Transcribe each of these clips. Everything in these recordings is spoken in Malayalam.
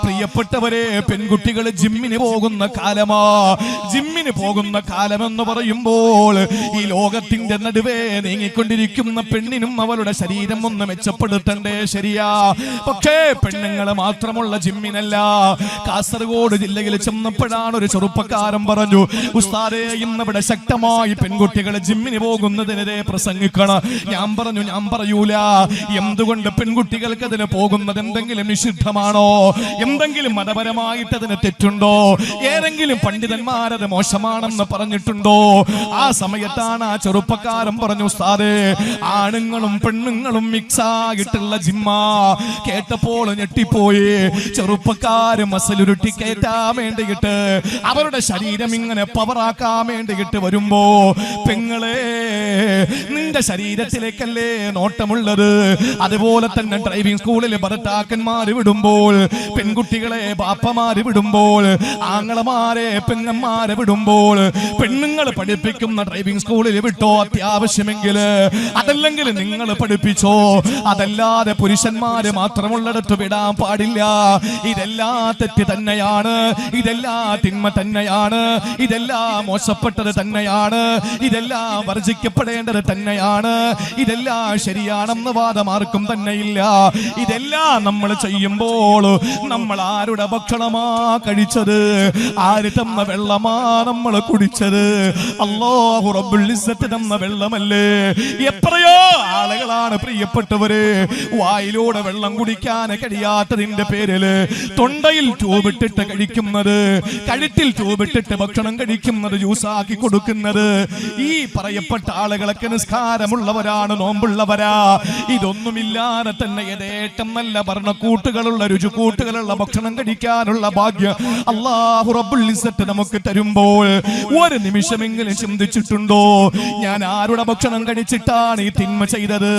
പ്രിയപ്പെട്ടവരെ, പെൺകുട്ടികൾ ജിമ്മിന് പോകുന്ന കാലമാ. ജിമ്മിന് പോകുന്ന കാലമെന്ന് പറയുമ്പോൾ ഈ ലോകത്തിന്റെ നടുവേ നീങ്ങിക്കൊണ്ടിരിക്കുന്ന പെണ്ണിനും അവളുടെ ശരീരം ഒന്ന് മെച്ചപ്പെടുത്തണ്ടേ? ശരിയാ. പക്ഷേ പെണ്ണുങ്ങൾ മാത്രമുള്ള ജിമ്മിനല്ല. കാസർഗോഡ് ജില്ലയിൽ ചെന്നപ്പോഴാണ് ഒരു ചെറുപ്പക്കാരൻ പറഞ്ഞു, ഉസ്താദേ ഇന്നിവിടെ ശക്തമായി പെൺകുട്ടികൾ ജിമ്മിന് പോകുന്നതിനെതിരെ പ്രസംഗിക്കണം. ഞാൻ പറഞ്ഞു, ഞാൻ പറയൂല. എന്തുകൊണ്ട്? പെൺകുട്ടികൾക്ക് അതിന് പോകുന്നത് എന്തെങ്കിലും നിഷിദ്ധമാണോ? എന്തെങ്കിലും മതപരമായിട്ട് അതിന് തെറ്റുണ്ടോ? ഏതെങ്കിലും പണ്ഡിതന്മാരത് മോശമാണെന്ന് പറഞ്ഞിട്ടുണ്ടോ? ആ സമയത്താണ് ആ ചെറുപ്പക്കാരൻ പറഞ്ഞു, ഉസ്താദേ ആണുങ്ങളും പെണ്ണുങ്ങളും മിക്സ് ആയിട്ടുള്ള ജിമ്മാ. കേട്ടപ്പോൾ ഞെട്ടിപ്പോയി. ചെറുപ്പക്കാര് മസിലുരുട്ടി കയറ്റാൻ വേണ്ടിയിട്ട്, അവരുടെ ശരീരം ഇങ്ങനെ പവറാക്കാൻ വേണ്ടിയിട്ട് വരുമ്പോ, പെങ്ങളെ നിന്റെ ശരീരത്തിലേക്കല്ലേ നോട്ടമുള്ളത്? അതുപോലെ തന്നെ ഡ്രൈവിംഗ് സ്കൂളിൽ ഭർത്താക്കന്മാര് വിടുമ്പോൾ, പെൺകുട്ടികളെ ബാപ്പമാര് വിടുമ്പോൾ, ആങ്ങളമാരെ പെങ്ങന്മാരെ വിടുമ്പോൾ, പെണ്ണുങ്ങൾ പഠിപ്പിക്കുന്ന ഡ്രൈവിംഗ് സ്കൂളിൽ വിട്ടോ അത്യാവശ്യമെങ്കിൽ. അതല്ലെങ്കിൽ നിങ്ങൾ പഠിപ്പിച്ചോ. അതല്ലാതെ പുരുഷന്മാര് മാത്രമുള്ളിടത്ത് വിടാൻ പാടില്ല. ഇതെല്ലാം തെറ്റ് തന്നെയാണ്. ഇതെല്ലാം തിന്മ തന്നെയാണ്. ഇതെല്ലാം മോശപ്പെട്ടത് തന്നെയാണ്. ഇതെല്ലാം വർജിക്കപ്പെടേണ്ടത് തന്നെയാണ്. ഇതെല്ലാം ശരിയാണെന്ന് വാദമാർക്കും തന്നെയില്ല. ഇതെല്ലാം നമ്മൾ ചെയ്യുമ്പോൾ നമ്മൾ ആരുടെ ഭക്ഷണമാ കഴിച്ചത്? ആര് തന്ന വെള്ളമാ നമ്മൾ കുടിച്ചത്? അല്ലാഹു റബ്ബുൽ ഇസ്സത്ത് തന്ന വെള്ളമല്ലേ? എത്രയോ ആളുകളാണ് പ്രിയപ്പെട്ടവര് വായിലൂടെ വെള്ളം കുടിക്കാൻ കഴിയാത്തതിന്റെ പേരില് തൊണ്ടയിൽ ട്യൂബിട്ടിട്ട് കഴിക്കുന്നത്, കഴുത്തിൽ ട്യൂബിട്ടിട്ട് ഭക്ഷണം കഴിക്കുന്നത്, ജ്യൂസാക്കി കൊടുക്കുന്നത്. ഈ പറയപ്പെട്ട ആളുകളൊക്കെ നിസ്കാരമുള്ളവരാണ്, നോമ്പുള്ളവരാ. ഇതൊന്നുമില്ലാതെ തന്നെ യഥേഷ്ടം നല്ല ഭരണക്കൂട്ടുകളുള്ള, രുചിക്കൂട്ടുകളുള്ള ഭക്ഷണം കഴിക്കാനുള്ള ഭാഗ്യം അല്ലാഹു റബ്ബുൽ ഇസ്സത്ത് നമുക്ക് തരുമ്പോൾ ഒരു നിമിഷമെങ്കിലും ചിന്തിച്ചിട്ടുണ്ടോ, ഞാൻ ആരുടെ ഭക്ഷണം കഴിച്ചിട്ടാണ് ഈ തിന്മ ചെയ്തത്?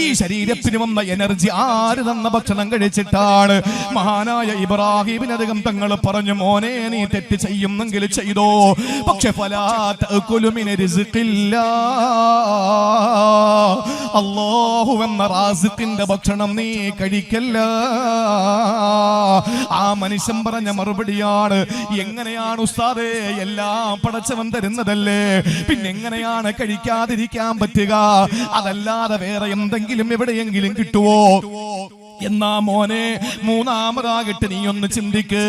ഈ ശരീരത്തിന് വന്ന എനർജി ആര് തന്ന ഭക്ഷണം കഴിച്ചിട്ടാണ്? മഹാനായ ഇബ്രാഹിമിനധികം തങ്ങൾ പറഞ്ഞു, മോനെ നീ തെറ്റ് ചെയ്യുന്നെങ്കിൽ ചെയ്തോ, പക്ഷെ ഫലാ തഅകുലു മിൻ റിസ്ഖില്ലാ, അല്ലാഹു എന്ന റാസിഖിന്റെ ഭക്ഷണം നീ കഴിക്കല്ല. ആ മനുഷ്യൻ പറഞ്ഞ മറുപടിയാണ്, എങ്ങനെയാണ് ഉസ്താദേ, എല്ലാം പടച്ചവൻ തരുന്നതല്ലേ, പിന്നെ എങ്ങനെയാണ് കഴിക്കാതിരിക്കാൻ പറ്റുക? അതല്ലാതെ വേറെ എന്തെങ്കിലും എവിടെയെങ്കിലും കിട്ടുവോ? എന്നാ മോനെ, മൂന്നാമതാകട്ടെ നീ ഒന്ന് ചിന്തിക്ക്.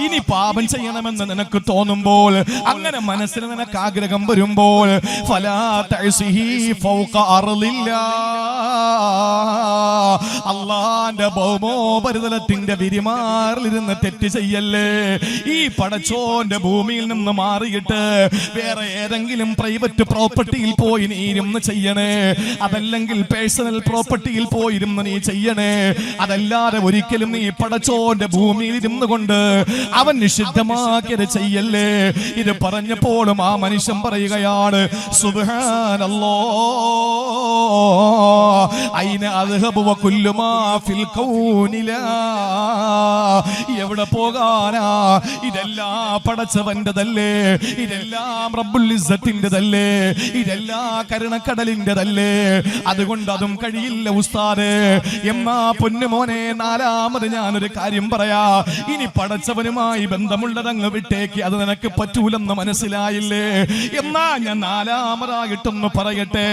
ഇനി പാപം ചെയ്യണമെന്ന് നിനക്ക് തോന്നുമ്പോൾ, അങ്ങനെ മനസ്സിന് നിനക്ക് ആഗ്രഹം വരുമ്പോൾ, അള്ളാന്റെ ഭൗമോപരിതലത്തിന്റെ വിരിമാറിലിരുന്ന് തെറ്റ് ചെയ്യല്ലേ. ഈ പടച്ചോന്റെ ഭൂമിയിൽ നിന്ന് മാറിയിട്ട് വേറെ ഏതെങ്കിലും പ്രൈവറ്റ് പ്രോപ്പർട്ടിയിൽ പോയി നീ ഇരുന്ന് ചെയ്യണേ. അതല്ലെങ്കിൽ പേഴ്സണൽ പ്രോപ്പർട്ടിയിൽ പോയിരുന്ന് നീ ചെയ്യണേ. അതല്ലാതെ ഒരിക്കലും നീ പടച്ചോന്റെ ഭൂമിയിൽ ഇരുന്നു കൊണ്ട് അവൻ നിഷിദ്ധമാക്കിയത് ചെയ്യല്ലേ. ഇത് പറഞ്ഞപ്പോഴും ആ മനുഷ്യൻ പറയുകയാണ്, സുബ്ഹാനല്ലാഹ് ഐന അദ്ഹബു വകുല്ലു മാ ഫിൽ കൗനിലാ. എവിടെ പോകാനാ? ഇതെല്ലാം പടച്ചവന്റെതല്ലേ, ഇതെല്ലാം റബ്ബുൽ ഇസ്സത്തിന്റെതല്ലേ, ഇതെല്ലാം കരുണക്കടലിന്റെതല്ലേ. അതുകൊണ്ട് അതും കഴിയില്ല ഉസ്താദേ. എന്നാ പൊന്നുമോനെ, നാലാമത് ഞാനൊരു കാര്യം പറയാ. ഇനി പടച്ചവനുമായി ബന്ധമുള്ളതങ്ങ് വിട്ടേക്ക്, അത് നിനക്ക് പറ്റൂലെന്ന് മനസ്സിലായില്ലേ? എന്നാ ഞാൻ നാലാമതായിട്ടൊന്ന് പറയട്ടെ.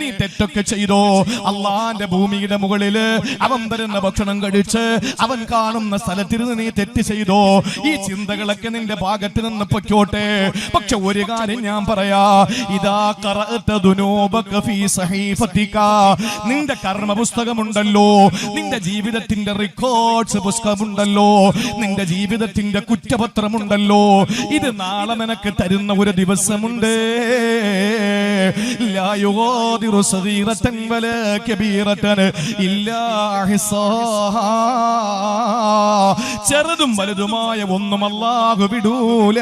നീ തെറ്റൊക്കെ ചെയ്തോ, അള്ളാന്റെ ഭൂമിയുടെ മുകളില് അവൻ തരുന്ന ഭക്ഷണം കഴിച്ച് അവൻ കാണുന്ന സ്ഥലത്തിരുന്ന് നീ തെറ്റ് ചെയ്തോ, ഈ ചിന്തകളൊക്കെ നിന്റെ ഭാഗത്ത് നിന്ന് പൊയ്ക്കോട്ടെ. പക്ഷെ ഒരു കാര്യം ഞാൻ പറയാ, ഇതാ ഖറഅത ദുനൂബക ഫീ സഹീഫതിക, നിന്റെ കർമ്മ പുസ്തകമുണ്ടല്ലോ, നിന്റെ ജീവിതത്തിന്റെ റെക്കോർഡ്സ് പുസ്തകമുണ്ടല്ലോ, നിന്റെ ജീവിതത്തിന്റെ കുറ്റപത്രമുണ്ടല്ലോ, ഇത് നാളെ നിനക്ക് തരുന്ന ഒരു ദിവസമുണ്ട്. ലാ യുഗാദിറു സഗീറതൻ വലാ കബീറതൻ ഇല്ലാ അഹ്സാഹാ. ചെറുതും വലുതുമായ ഒന്നും അല്ലാഹു വിടൂല.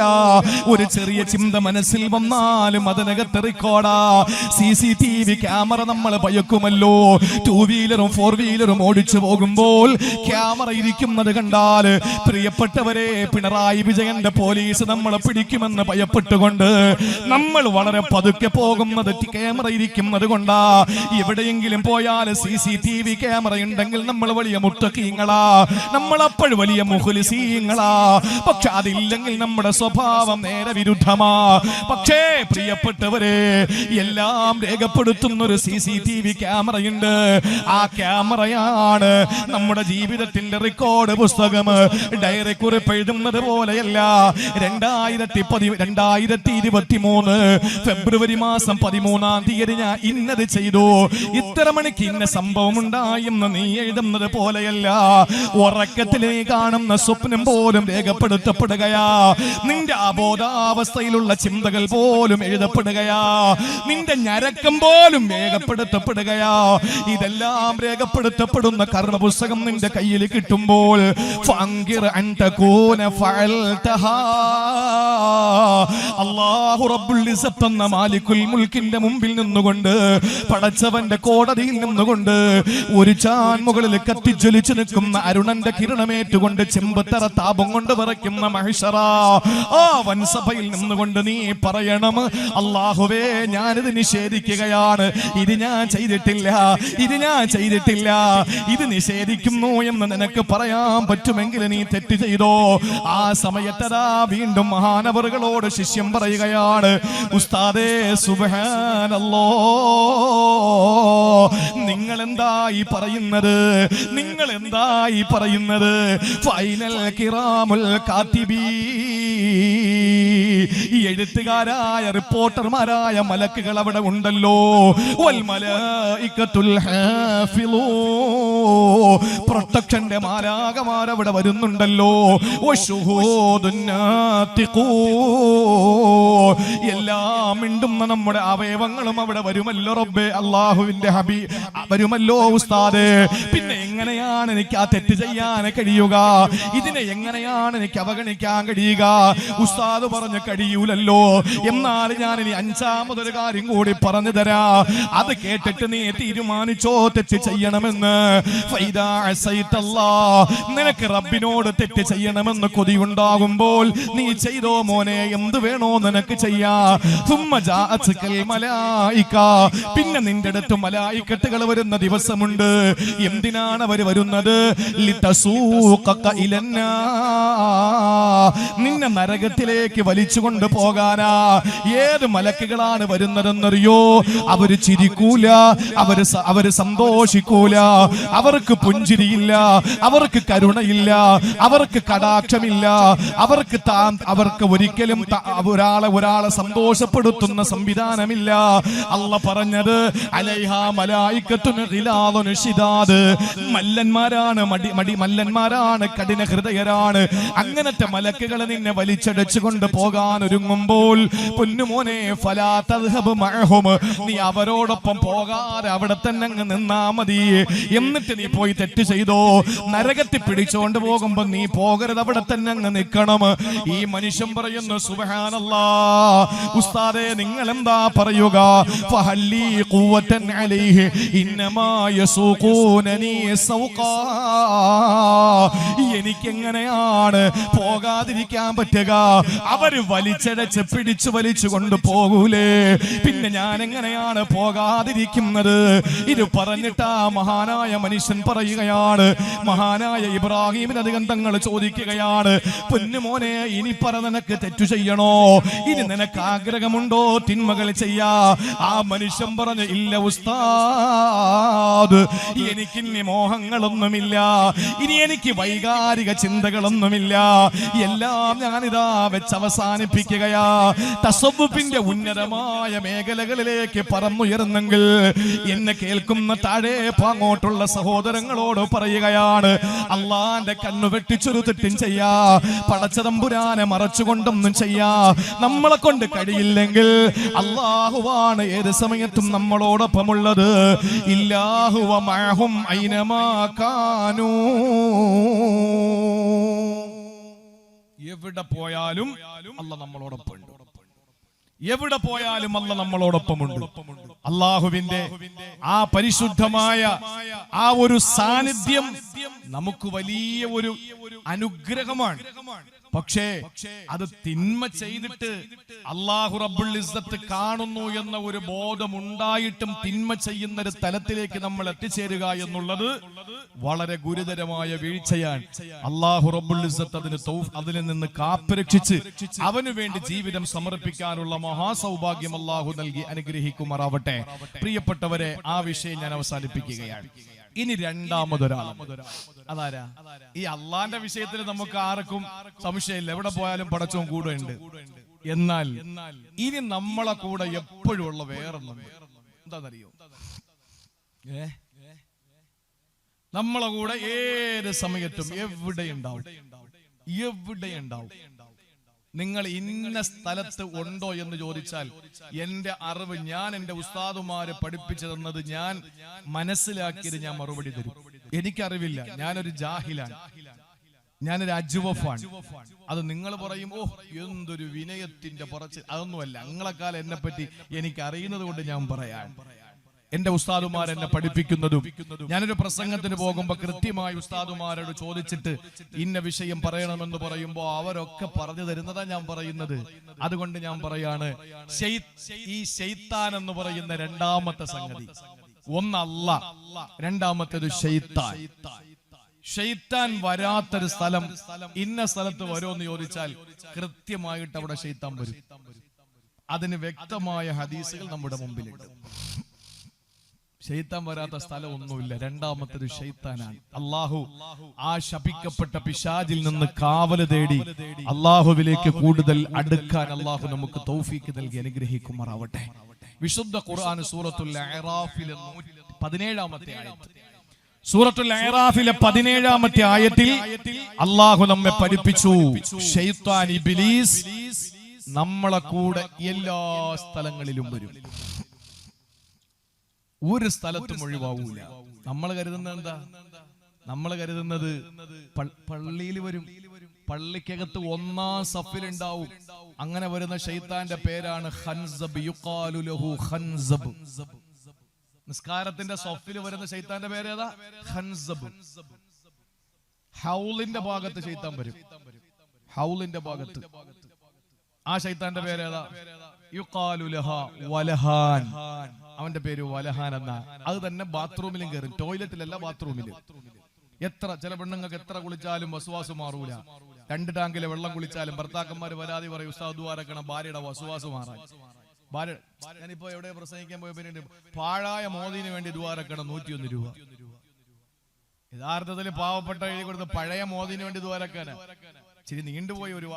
ഒരു ചെറിയ ചിന്ത മനസ്സിൽ വന്നാലും അതിനകത്ത് റെക്കോർഡാ. CCTV ക്യാമറ നമ്മൾ ഭയക്കുമല്ലോ, ടൂ വീലറും ഫോർ വീലറും ഓടിച്ചു പോകുമ്പോൾ ക്യാമറ ഇരിക്കുന്നത് കണ്ടാൽ പ്രിയപ്പെട്ടവരെ പിണറായി വിജയന്റെ പോലീസ് നമ്മളെ പിടിക്കുമെന്ന് ഭയപ്പെട്ടുകൊണ്ട് നമ്മൾ വളരെ പതുക്കെ പോകുന്നത് ക്യാമറ ഇരിക്കുന്നത് കൊണ്ടാ. എവിടെയെങ്കിലും പോയാൽ CCTV ക്യാമറ ഉണ്ടെങ്കിൽ നമ്മൾ വലിയ മുത്തഖീങ്ങളാ, നമ്മളപ്പോഴും വലിയ മുഖ്ലിസീങ്ങളാ. പക്ഷെ അതില്ലെങ്കിൽ നമ്മുടെ സ്വഭാവം നേരെ വിരുദ്ധമാ. പക്ഷേ പ്രിയപ്പെട്ടവരെ, എല്ലാം രേഖപ്പെടുത്തുന്ന ഒരു CCTV ക്യാമറയുണ്ട്. ആ ക്യാമറയാണ് നമ്മുടെ ജീവിതത്തിന്റെ റെക്കോർഡ് പുസ്തകം. ഡയറി കുറിപ്പ് എഴുതുന്നത് പോലെയല്ല. 2023 ഫെബ്രുവരി മാസം 13-ാം തീയതി ഞാൻ ഇന്നത് ചെയ്തു, ഇത്ര മണിക്ക് ഇന്ന സംഭവം ഉണ്ടായെന്ന് നീ എഴുതുന്നത് പോലെയല്ല. ഉറക്കത്തിലേ കാണുന്ന സ്വപ്നം പോലും രേഖപ്പെടുത്തപ്പെടുകയാ. നിന്റെ അബോധാവസ്ഥയിലുള്ള ചിന്തകൾ പോലും എഴുതപ്പെടുകയാ. നിന്റെ ഞരക്കം പോലും രേഖപ്പെടുത്തപ്പെടുകയാ. ഇതെല്ലാം രേഖപ്പെടുത്തപ്പെടുന്ന കർമ്മപുസ്തകം നിന്റെ കയ്യിൽ കിട്ടുമ്പോൾ അല്ലാഹു റബ്ബുൽ ഇസ്സത്ത് എന്ന മാലിക്കുൽ മുൽക്കിന്റെ മുമ്പിൽ നിന്നുകൊണ്ട്, പടച്ചവന്റെ കോടതിയിൽ നിന്നുകൊണ്ട്, ഒരു ചാൻ മുകളിൽ കത്തിജ്വലിച്ചു നിൽക്കുന്ന അരുണന്റെ കിരണമേറ്റുകൊണ്ട് ചെമ്പത്തറ താപം കൊണ്ട് വിറയ്ക്കുന്ന മഹ്ശറ, ആ വൻസഭയിൽ നിന്നുകൊണ്ട് നീ പറയണം, അല്ലാഹുവേ ഞാനിത് നിഷേധിക്കുകയാണ്, ഇത് ഞാൻ ചെയ്തിട്ടില്ല, ഇത് ഞാൻ ചെയ്തിട്ടില്ല, ഇത് നിഷേധിക്കുന്നു എന്ന് നിനക്ക് പറയാൻ പറ്റുമെങ്കിൽ നീ തെറ്റ് ചെയ്തോ. ആ സമയത്തതാ വീണ്ടും മഹാനവറുകളോട് ശിഷ്യം പറയുകയാണ്, ഉസ്താദേ സുബ്ഹാനല്ലാഹ്, നിങ്ങൾ എന്തായി പറയുന്നത്, നിങ്ങൾ എന്തായി പറയുന്നത്? ഫൈനൽ കിറാമുൽ കാത്തിബീ, ഈ എഴുത്തുകാരായ റിപ്പോർട്ടർമാരായ മലക്കുകൾ അവിടെ ഉണ്ടല്ലോ. വൽ മലായികത്തുൽ ഹാഫിളൂ, പ്രൊട്ടക്ഷന്റെ മാലാകമാർ അവിടെ വരുന്നുണ്ടല്ലോ. വശുഹൂദുൻ നാതിഖൂ, എല്ലാം മിണ്ടുന്ന നമ്മുടെ അവയവങ്ങളും അവിടെ വരുമല്ലോ റബ്ബേ, അല്ലാഹുവിന്റെ ഹബീബ് വരുമല്ലോ ഉസ്താദേ. പിന്നെ എങ്ങനെയാണ് എനിക്ക് ആ തെറ്റ് ചെയ്യാൻ കഴിയുക? ഇതിനെ എങ്ങനെയാണ് എനിക്ക് അവഗണിക്കാൻ കഴിയുക? ഉസ്താദ് പറഞ്ഞ് കഴിയൂലല്ലോ. എന്നാൽ ഞാൻ ഇനി അഞ്ചാമതൊരു കാര്യം കൂടി പറഞ്ഞു തരാ, അത് കേട്ടിട്ട് നീ തീരുമാനിച്ചോ തെറ്റ് ചെയ്യണമെന്ന്. നിനക്ക് റബ്ബിനോട് തെറ്റ് ചെയ്യണമെന്ന് കൊതിയുണ്ടാകുമ്പോൾ നീ ചെയ്തോ മോനെ, എന്ത് വേണോ നിനക്ക് ചെയ്യാ. പിന്നെ നിന്റെ അടുത്ത് മലായിക്കത്തുകൾ വരുന്ന ദിവസമുണ്ട്. എന്തിനാണ് അവർ വരുന്നത്? നിന്നെ നരകത്തിലേക്ക് വലിച്ചുകൊണ്ട് പോകാനാ. ഏത് മലക്കുകളാണ് വരുന്നതെന്നറിയോ? അവര് ചിരിക്കൂല, അവര് സന്തോഷിക്കൂല, അവർക്ക് പുഞ്ചിരിയില്ല, അവർക്ക് കരുണയില്ല, അവർക്ക് കടാക്ഷമില്ല, അവർക്ക് ഒരിക്കലും ഒരാളെ സന്തോഷപ്പെടുത്തുന്ന സംവിധാനമില്ല. അല്ലാഹ് പറഞ്ഞത് അലൈഹാ മലായികത്തുൻ ഗിലാദുൻ ശിദാദ്, മല്ലന്മാരാണ്, മല്ലന്മാരാണ്, കഠിന ഹൃദയരാണ്. അങ്ങനത്തെ മലക്കുകളെ നിന്നെ വലിച്ചടച്ചുകൊണ്ട് പോകാൻ ഒരുങ്ങുമ്പോൾ പൊന്നുമോനെ ഫലാ തദ്ഹബ് മഅഹും, നീ അവരോടൊപ്പം പോകാതെ അവിടെ തന്നെ അങ്ങ് നിന്നാ മതി. എന്നിട്ട് നീ പോയി തെറ്റ് ചെയ്തോ, നരകത്തിൽ പിടിച്ചുകൊണ്ട് പോകുമ്പോ നീ പോകരുത്, അവിടെ തന്നെ അങ്ങ് നിൽക്കണം. ഈ മനുഷ്യൻ പറയുന്നു സുബ്ഹാനല്ലാഹ്, ഉസ്താദേ നിങ്ങൾ എന്താ പറയുക? ഫഹല്ലി ഖുവതൻ അലൈഹി ഇന്നമാ യസൂഖൂനനി സൗഖാ, എനിക്കെങ്ങനെയാണ് പോകാതിരിക്കാൻ പറ്റുക? അവര് വലിച്ചടച്ച് പിടിച്ചു കൊണ്ടുപോകൂലേ, പിന്നെ ഞാൻ എങ്ങനെയാണ് പോകാതിരിക്കുന്നത്? ഇത് പറഞ്ഞിട്ട് ആ മഹാനായ മനുഷ്യൻ പറയുകയാണ്, മഹാനായ ഇബ്രാഹിമിന് അധികം തങ്ങൾ ചോദിക്കുകയാണ്, പൊന്നുമോനെ ഇനി പറ, നിനക്ക് തെറ്റു ചെയ്യണോ? ഇനി നിനക്ക് ആഗ്രഹമുണ്ടോ തിന്മകൾ ചെയ്യാ? ആ മനുഷ്യൻ പറഞ്ഞു, ഇല്ല ഉസ്താദ്, എനിക്കിനി മോഹങ്ങളൊന്നുമില്ല, ഇനി എനിക്ക് വൈകാരിക ചിന്തകളൊന്നുമില്ല, എല്ലാം ഞാനിതാ വെച്ച് അവസാനിപ്പിക്കുകയാ. തസവ്വുഫിന്റെ ഉന്നതമായ മേഖലകളിലേക്ക് പറന്നുയർന്നെങ്കിൽ എന്നെ കേൾക്കുന്ന താഴെ അങ്ങോട്ടുള്ള സഹോദരങ്ങളോട് പറയുകയാണ്, അള്ളാന്റെ കണ്ണു വെട്ടിച്ചൊരു തെറ്റും ചെയ്യാ, പടച്ചതമ്പുരാനെ മറച്ചുകൊണ്ടൊന്നും ചെയ്യാ നമ്മളെ കൊണ്ട് കഴിയില്ലെങ്കിൽ അള്ളാഹുവാണ് ഏത് സമയത്തും നമ്മളോടൊപ്പമുള്ളത്. ഇല്ലാഹുവ മഅഹും ഐനമാ കാനൂ, എവിടെ പോയാലും അല്ലാഹ് നമ്മളോടൊപ്പമുണ്ട്, എവിടെ പോയാലും അല്ലാഹ് നമ്മളോടൊപ്പമുണ്ട്. അള്ളാഹുവിന്റെ ആ പരിശുദ്ധമായ ആ ഒരു സാന്നിധ്യം നമുക്ക് വലിയ ഒരു അനുഗ്രഹമാണ്. പക്ഷേ അത് തിന്മ ചെയ്തിട്ട് അല്ലാഹു റബ്ബുൽ ഇസ്സത്ത് കാണുന്നു എന്ന ഒരു ബോധം ഉണ്ടായിട്ടും തിന്മ ചെയ്യുന്ന ഒരു തലത്തിലേക്ക് നമ്മൾ എത്തിച്ചേരുക എന്നുള്ളത് വളരെ ഗുരുതരമായ വീഴ്ചയാണ്. അല്ലാഹു റബ്ബുൽ ഇസ്സത്ത് അതിൽ നിന്ന് കാത്തുരക്ഷിച്ച് അവനു വേണ്ടി ജീവിതം സമർപ്പിക്കാനുള്ള മഹാസൗഭാഗ്യം അല്ലാഹു നൽകി അനുഗ്രഹിക്കുമാറാവട്ടെ. പ്രിയപ്പെട്ടവരെ, ആ വിഷയം ഞാൻ അവസാനിപ്പിക്കുകയാണ്. ഇനി രണ്ടാമതൊരാൾ, അതാരാ? ഈ അള്ളാന്റെ വിഷയത്തിൽ നമുക്ക് ആർക്കും സംശയമില്ല, എവിടെ പോയാലും പടച്ചോൻ കൂടെ ഉണ്ട്. എന്നാൽ ഇനി നമ്മളെ കൂടെ എപ്പോഴും ഉള്ള വേറൊന്നുണ്ട്. എന്താണെന്നറിയോ? നമ്മളെ കൂടെ ഏത് സമയത്തും എവിടെയുണ്ടാവും. നിങ്ങൾ ഇന്ന സ്ഥലത്ത് ഉണ്ടോ എന്ന് ചോദിച്ചാൽ എന്റെ അറിവ്, ഞാൻ എന്റെ ഉസ്താദുമാരെ പഠിപ്പിച്ചു തന്നത്, ഞാൻ മനസ്സിലാക്കിയത് ഞാൻ മറുപടി തരും. എനിക്കറിവില്ല, ഞാനൊരു ജാഹിലാണ്, ഞാനൊരു അജ്വഫാണ്. അത് നിങ്ങൾ പറയും, ഓ എന്തൊരു വിനയത്തിന്റെ പറച്ച്. അതൊന്നുമല്ല, നിങ്ങളെക്കാലം എന്നെ പറ്റി എനിക്ക് അറിയുന്നത് കൊണ്ട് ഞാൻ പറയാൻ. എന്റെ ഉസ്താദുമാർ എന്നെ പഠിപ്പിക്കുന്നതും, ഞാനൊരു പ്രസംഗത്തിന് പോകുമ്പോ കൃത്യമായി ഉസ്താദുമാരോട് ചോദിച്ചിട്ട് ഇന്ന വിഷയം പറയണമെന്ന് പറയുമ്പോ അവരൊക്കെ പറഞ്ഞു തരുന്നതാ ഞാൻ പറയുന്നത്. അതുകൊണ്ട് ഞാൻ പറയാണ്, ഈ ശൈത്താൻ എന്ന് പറയുന്ന രണ്ടാമത്തെ സംഗതി, ഒന്നല്ല, രണ്ടാമത്തേത് ശൈത്താൻ. ശൈത്താൻ വരാത്തൊരു സ്ഥലം, ഇന്ന സ്ഥലത്ത് വരുമെന്ന് ചോദിച്ചാൽ കൃത്യമായിട്ട് അവിടെ ശൈത്താൻ വരും. അതിന് വ്യക്തമായ ഹദീസുകൾ നമ്മുടെ മുമ്പിലുണ്ട്. ശൈത്താൻ വരാത്ത സ്ഥലം ഒന്നുമില്ല. രണ്ടാമത്തേത് ശൈത്താനാണ്. അള്ളാഹു ആ ശപിക്കപ്പെട്ട പിശാചിൽ നിന്ന് കാവല് തേടി അള്ളാഹുവിലേക്ക് കൂടുതൽ അടുക്കാൻ അള്ളാഹു നമുക്ക് തൗഫീക്ക് നൽകി അനുഗ്രഹിക്കുമാറാവട്ടെ. വിശുദ്ധ ഖുർആൻ സൂറത്തുൽ അഅറാഫിലെ 17ാമത്തെ ആയത്ത്, സൂറത്തുൽ അഅറാഫിലെ 17ാമത്തെ ആയത്തിൽ അള്ളാഹു നമ്മെ പഠിപ്പിച്ചു, ശൈത്താൻ ഇബ്ലീസ് നമ്മളെ കൂടെ എല്ലാ സ്ഥലങ്ങളിലും വരും, ഒരു സ്ഥലത്തും ഒഴിവാവൂല. നമ്മൾ കരുതുന്നത് എന്താ? നമ്മൾ കരുതുന്നത് പള്ളിയിൽ വരും, പള്ളിക്കകത്ത് ഒന്നാം സഫിലുണ്ടാവും. അങ്ങനെ വരുന്ന ശൈത്താന്റെ പേരാണ് ഖൻസബ്, യുഖാലു ലഹു ഖൻസബ്. നിസ്കാരത്തിന്റെ സഫിൽ വരുന്ന ശൈത്താന്റെ പേരേതാ? ഖൻസബ്. ഹൗലിന്റെ ഭാഗത്ത് ശൈത്താൻ വരും, ഹൗലിന്റെ ഭാഗത്ത്. ആ ശൈത്താന്റെ പേരേതാ? യുഖാലു ലഹാ വലഹാൻ. അവന്റെ പേര് വലഹാൻ എന്ന. അത് തന്നെ ബാത്റൂമിലും കയറും, ടോയ്ലറ്റിലല്ല, ബാത്റൂമിലും. ചില പെണ്ണുങ്ങൾക്ക് എത്ര കുളിച്ചാലും വസുവാസ് മാറൂല. 2 ടാങ്കിലെ വെള്ളം കുളിച്ചാലും ഭർത്താക്കന്മാര് പരാതി പറയും, ഉസ്താദ് ദുആരക്കണം ഭാര്യയുടെ വസുവാസ് മാറാൻ. ഭാര്യ, ഞാനിപ്പോ എവിടെ പ്രസംഗിക്കാൻ പോയ പിന്നെ പാഴായ മോദിന് വേണ്ടി ദുആരക്കണം 101 രൂപ. യഥാർത്ഥത്തിൽ പാവപ്പെട്ട എഴുതി കൊടുത്ത് പഴയ മോദിന് വേണ്ടി ദുആരക്കാനാ. ഇച്ചിരി നീണ്ടുപോയി ഒരു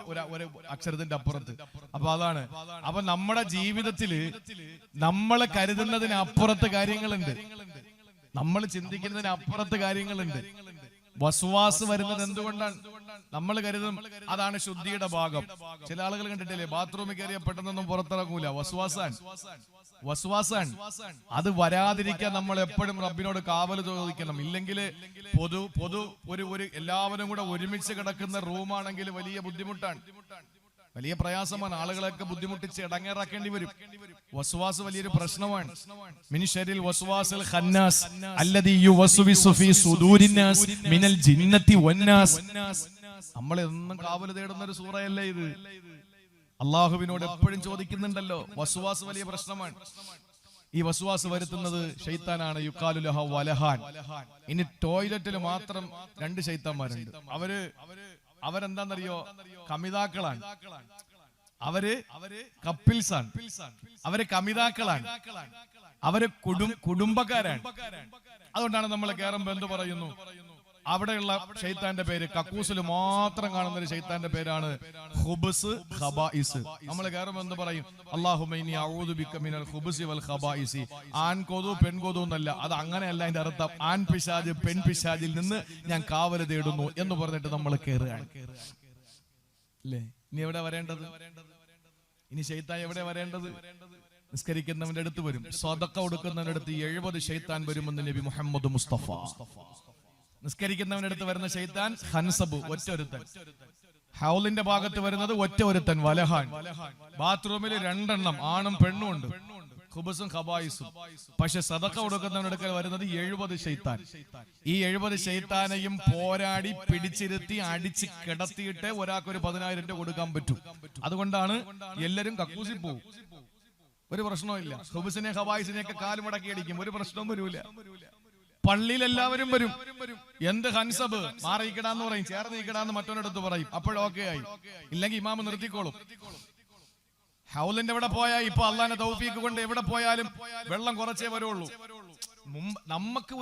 അക്ഷരത്തിന്റെ അപ്പുറത്ത്. അപ്പൊ അതാണ്. അപ്പൊ നമ്മുടെ ജീവിതത്തില് നമ്മൾ കരുതുന്നതിന് അപ്പുറത്ത് കാര്യങ്ങളുണ്ട്, നമ്മൾ ചിന്തിക്കുന്നതിന് അപ്പുറത്ത് കാര്യങ്ങളുണ്ട്. വസ്വാസ് വരുന്നത് എന്തുകൊണ്ടാണ്? നമ്മൾ കരുതും അതാണ് ശുദ്ധിയുടെ ഭാഗം. ചില ആളുകൾ കണ്ടിട്ടില്ലേ, ബാത്റൂമിൽ കയറിയ പെട്ടെന്നൊന്നും പുറത്തിറങ്ങൂല. വസ്വാസാൻ. അത് വരാതിരിക്കാൻ നമ്മൾ എപ്പോഴും റബ്ബിനോട് കാവൽ ചോദിക്കണം. ഇല്ലെങ്കിൽ പൊതു ഒരു എല്ലാവരും കൂടെ ഒരുമിച്ച് കിടക്കുന്ന റൂമാണെങ്കിൽ വലിയ ബുദ്ധിമുട്ടാണ്, വലിയ പ്രയാസമാണ്. ആളുകളൊക്കെ ബുദ്ധിമുട്ടിച്ച് ഇടങ്ങേറാക്കേണ്ടി വരും. വസ്വാസ് വലിയൊരു പ്രശ്നമാണ്. മിൻ ശർരിൽ വസ്വാസിൽ ഖന്നാസ് അല്ലദീ യുവസ്വിസു ഫീ സുദൂരിന്നാസ് മിനൽ ജിന്നത്തി വന്നാസ്. നമ്മൾ എന്നും കാവൽ തേടുന്ന ഒരു സൂറയല്ലേ ഇത്? അള്ളാഹുവിനോട് എപ്പോഴും ചോദിക്കുന്നുണ്ടല്ലോ. വസ്വാസ് വലിയ പ്രശ്നമാണ്. ഈ വസ്വാസ് വരുത്തുന്നത് ശൈത്താനാണ്. യുഖാലു ലഹു വലഹാൻ. ഇനി ടോയ്ലറ്റിൽ മാത്രം 2 ശൈത്താന്മാരുണ്ട്. അവരെന്താന്നറിയോ? കമിതാക്കളാണ്. അവര് കപ്പിൾസാണ്. അവര് കമിതാക്കളാണ്. അവര് കുടുംബക്കാരാണ്. അതുകൊണ്ടാണ് നമ്മൾ കേറുമ്പോ എന്ത് പറയുന്നു? അവിടെയുള്ള ശൈത്താന്റെ പേര്, കക്കൂസിൽ മാത്രം കാണുന്ന ഒരു ശൈത്താന്റെ പേരാണ് ഖുബ്സ് ഖബായിസ്. നമ്മൾ കയറുമ്പോൾ എന്ത് പറയും? അല്ലാഹുമ്മ ഇന്നി അഊദു ബിക മിനൽ ഖുബ്സി വൽ ഖബായിസി. ആൺകൊതു പെൺകൊതു എന്നല്ല, അത് അങ്ങനെയല്ല അതിന്റെ അർത്ഥം. ആൺ പിശാച് പെൺ പിശാചിൽ നിന്ന് ഞാൻ കാവൽ തേടുന്നു എന്ന് പറഞ്ഞിട്ട് നമ്മൾ കയറുകയാണ്. അല്ലേ? ഇനി എവിടെ വരേണ്ടത്? ഇനി ശൈത്താൻ എവിടെ വരേണ്ടത്? നിസ്കരിക്കുന്നവന്റെ അടുത്ത് വരും, സദഖ കൊടുക്കുന്നവന്റെ അടുത്ത് 70 ശൈത്താൻ വരുമെന്ന് നബി മുഹമ്മദ് മുസ്തഫ. നിസ്കരിക്കുന്നവന്റെ അടുത്ത് വരുന്ന ശൈത്താൻ ഖൻസബ്, ഒറ്റ ഒരുത്തൻ. ഹൗലിന്റെ ഭാഗത്ത് വരുന്നത് ഒറ്റ ഒരുത്തൻ, വലഹാൻ. ബാത്റൂമിൽ 2 എണ്ണം, ആണും പെണ്ണും ഉണ്ട്. ഖുബസും ഖബായിസും. പക്ഷെ സദഖ കൊടുക്കുന്നവനടുക്കൽ വരുന്നത് 70 ശൈത്താൻ. ഈ 70 ശൈത്താനെയും പോരാടി പിടിച്ചിരുത്തി അടിച്ച് കിടത്തിയിട്ട് ഒരാൾക്ക് ഒരു 10,000 രൂപ കൊടുക്കാൻ പറ്റും. അതുകൊണ്ടാണ് എല്ലാരും കക്കൂസി പോകും, ഒരു പ്രശ്നവും ഇല്ല. ഖുബസിനെ ഖബായിസിനെയൊക്കെ കാലുമടക്കി അടിക്കും, ഒരു പ്രശ്നവും വരൂല. പള്ളിയിൽ എല്ലാവരും വരും. എന്ത് ഹൻസബ് മാറിയിക്കടാന്ന് പറയും, ചേർന്നിക്കടാന്ന് മറ്റൊരിടത്ത് പറയും, അപ്പോഴൊക്കെ ആയി. ഇല്ലെങ്കിൽ ഇമാമ് നിർത്തിക്കോളും. ഹൗലിന്റെ എവിടെ പോയാൽ ഇപ്പൊ അള്ളാന്റെ തൗഫീഖ് കൊണ്ട് എവിടെ പോയാലും വെള്ളം കുറച്ചേ വരുള്ളൂ. നമുക്ക്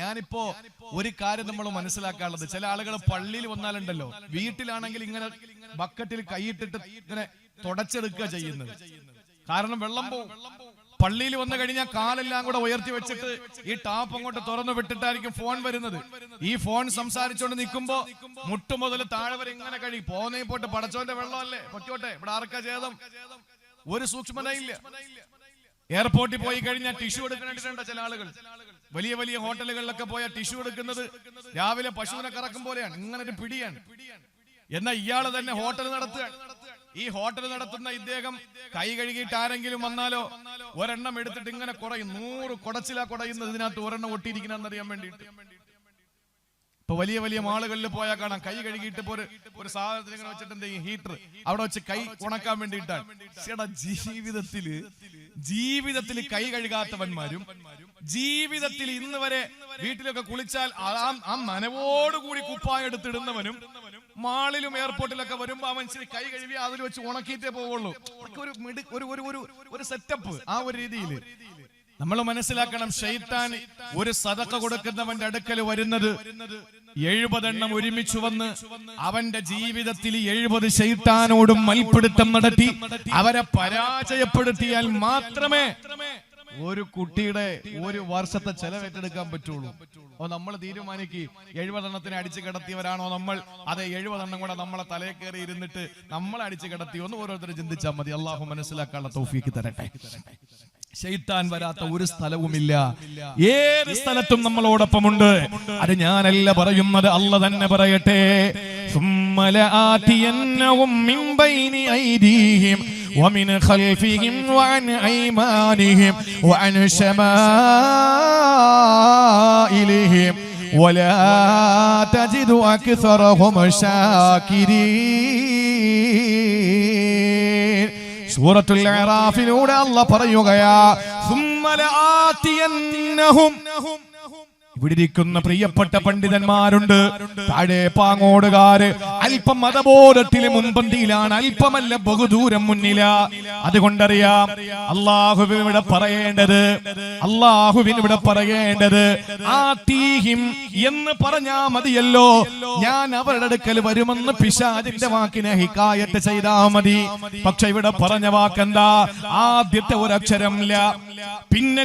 ഞാനിപ്പോ ഒരു കാര്യം നമ്മൾ മനസ്സിലാക്കാനുള്ളത്, ചില ആളുകൾ പള്ളിയിൽ വന്നാലുണ്ടല്ലോ, വീട്ടിലാണെങ്കിൽ ഇങ്ങനെ ബക്കറ്റിൽ കൈയിട്ടിട്ട് ഇങ്ങനെ തുടച്ചെടുക്കുക ചെയ്യുന്നത്. കാരണം വെള്ളം പോവും. പള്ളിയിൽ വന്നു കഴിഞ്ഞാൽ കാലെല്ലാം കൂടെ ഉയർത്തി വെച്ചിട്ട് ഈ ടാപ്പ് അങ്ങോട്ട് തുറന്നു വിട്ടിട്ടായിരിക്കും ഫോൺ വരുന്നത്. ഈ ഫോൺ സംസാരിച്ചുകൊണ്ട് നിൽക്കുമ്പോ മുട്ടു മുതൽ താഴെ വരെ ഇങ്ങനെ കഴിയും. പോന്നേ പോട്ട്, പടച്ചോന്റെ വെള്ളമല്ലേ, പൊക്കോട്ടെ, ഇവിടെ ആർക്കാ ഛേദം, ഒരു സൂക്ഷ്മതയില്ല. എയർപോർട്ടിൽ പോയി കഴിഞ്ഞാൽ ടിഷ്യൂ എടുക്കുന്നുണ്ട് ചില ആളുകൾ. വലിയ വലിയ ഹോട്ടലുകളിലൊക്കെ പോയാൽ ടിഷ്യൂ എടുക്കുന്നത് രാവിലെ പശുവിനെ കറക്കും പോലെയാണ്, ഇങ്ങനെ ഒരു പിടിയാണ്. എന്നാൽ ഇയാള് തന്നെ ഹോട്ടൽ നടത്തുകയാണ്. ഈ ഹോട്ടൽ നടത്തുന്ന ഇദ്ദേഹം കൈ കഴുകിയിട്ട് ആരെങ്കിലും വന്നാലോ ഒരെണ്ണം എടുത്തിട്ട് ഇങ്ങനെ കുറയും. 100 കുടച്ചിലാ കുടയുന്നത്, ഇതിനകത്ത് ഒരെണ്ണം ഒട്ടിയിരിക്കണമെന്നറിയാൻ വേണ്ടിയിട്ട്. ഇപ്പൊ വലിയ വലിയ മാളുകളിൽ പോയാൽ കാണാം, കൈ കഴുകിയിട്ട് ഒരു സാധനത്തിൽ ഇങ്ങനെ വെച്ചിട്ട് എന്ത് ചെയ്യും, ഹീറ്റർ അവിടെ വെച്ച് കൈ ഉണക്കാൻ വേണ്ടിയിട്ടാണ്. ജീവിതത്തിൽ കൈ കഴുകാത്തവന്മാരും ജീവിതത്തിൽ ഇന്ന് വരെ വീട്ടിലൊക്കെ കുളിച്ചാൽ ആ നനവോടുകൂടി കുപ്പായം എടുത്തിടുന്നവനും മാളിലും എയർപോർട്ടിലൊക്കെ വരുമ്പോ അവൻ കൈ കഴുകി അതിൽ വെച്ച് ഉണക്കിയിട്ടേ പോവുള്ളൂ. ഒരു സെറ്റപ്പ്. ആ ഒരു രീതിയിൽ നമ്മൾ മനസ്സിലാക്കണം, ശൈത്താൻ ഒരു സദഖ കൊടുക്കുന്നവന്റെ അടുക്കൽ വരുന്നത് 70 എണ്ണം ഒരുമിച്ച് വന്ന് അവന്റെ ജീവിതത്തിൽ 70 ശൈത്താനോടും മൽപ്പിടുത്തം നടത്തി അവരെ പരാജയപ്പെടുത്തിയാൽ മാത്രമേ ഒരു കുട്ടിയുടെ ഒരു വർഷത്തെ ചെലവേറ്റെടുക്കാൻ പറ്റുള്ളൂ. നമ്മൾ തീരുമാനിക്ക് 70 എണ്ണത്തിന് അടിച്ചു കിടത്തിയവരാണോ നമ്മൾ, അതെ 70 എണ്ണം കൂടെ നമ്മളെ തലയിൽ കയറി ഇരുന്നിട്ട് നമ്മളെ അടിച്ചു കിടത്തി, ഒന്ന് ഓരോരുത്തർ ചിന്തിച്ചാൽ മതി. അള്ളാഹു മനസ്സിലാക്കാനുള്ള തൗഫീഖ് തരട്ടെ. ശൈത്താൻ വരാത്ത ഒരു സ്ഥലവുമില്ല, ഏത് സ്ഥലത്തും നമ്മളോടൊപ്പമുണ്ട്. അത് ഞാനല്ല പറയുന്നത്, അല്ല തന്നെ പറയട്ടെ. ثم لآتينهم من بين أيديهم ومن خلفهم وعن أيمانهم وعن شمائلهم ولا تجد أكثرهم شاكرين. സൂറത്തുൽ അറാഫിലൂടെ അല്ലാഹ് പറയുകയാ, ثم لآتينهم. ഇവിടെ ഇരിക്കുന്ന പ്രിയപ്പെട്ട പണ്ഡിതന്മാരുണ്ട്, താഴെ പാങ്ങോടുകാര്. അല്പം മതബോധത്തില് മുൻപന്തിയിലാണ്, അല്പമല്ല ബഹുദൂരം മുന്നില. അതുകൊണ്ടറിയാം അള്ളാഹുവിനിവിടെ പറയേണ്ടത് ആതീഹിം എന്ന് പറഞ്ഞാ മതിയല്ലോ. ഞാൻ അവരുടെ അടുക്കൽ വരുമെന്ന് പിശാചിന്റെ വാക്കിനെ ഹിക്കായത്ത് ചെയ്താ മതി. പക്ഷെ ഇവിടെ പറഞ്ഞ വാക്കെന്താ? ആദ്യത്തെ ഒരക്ഷരം ല, പിന്നെ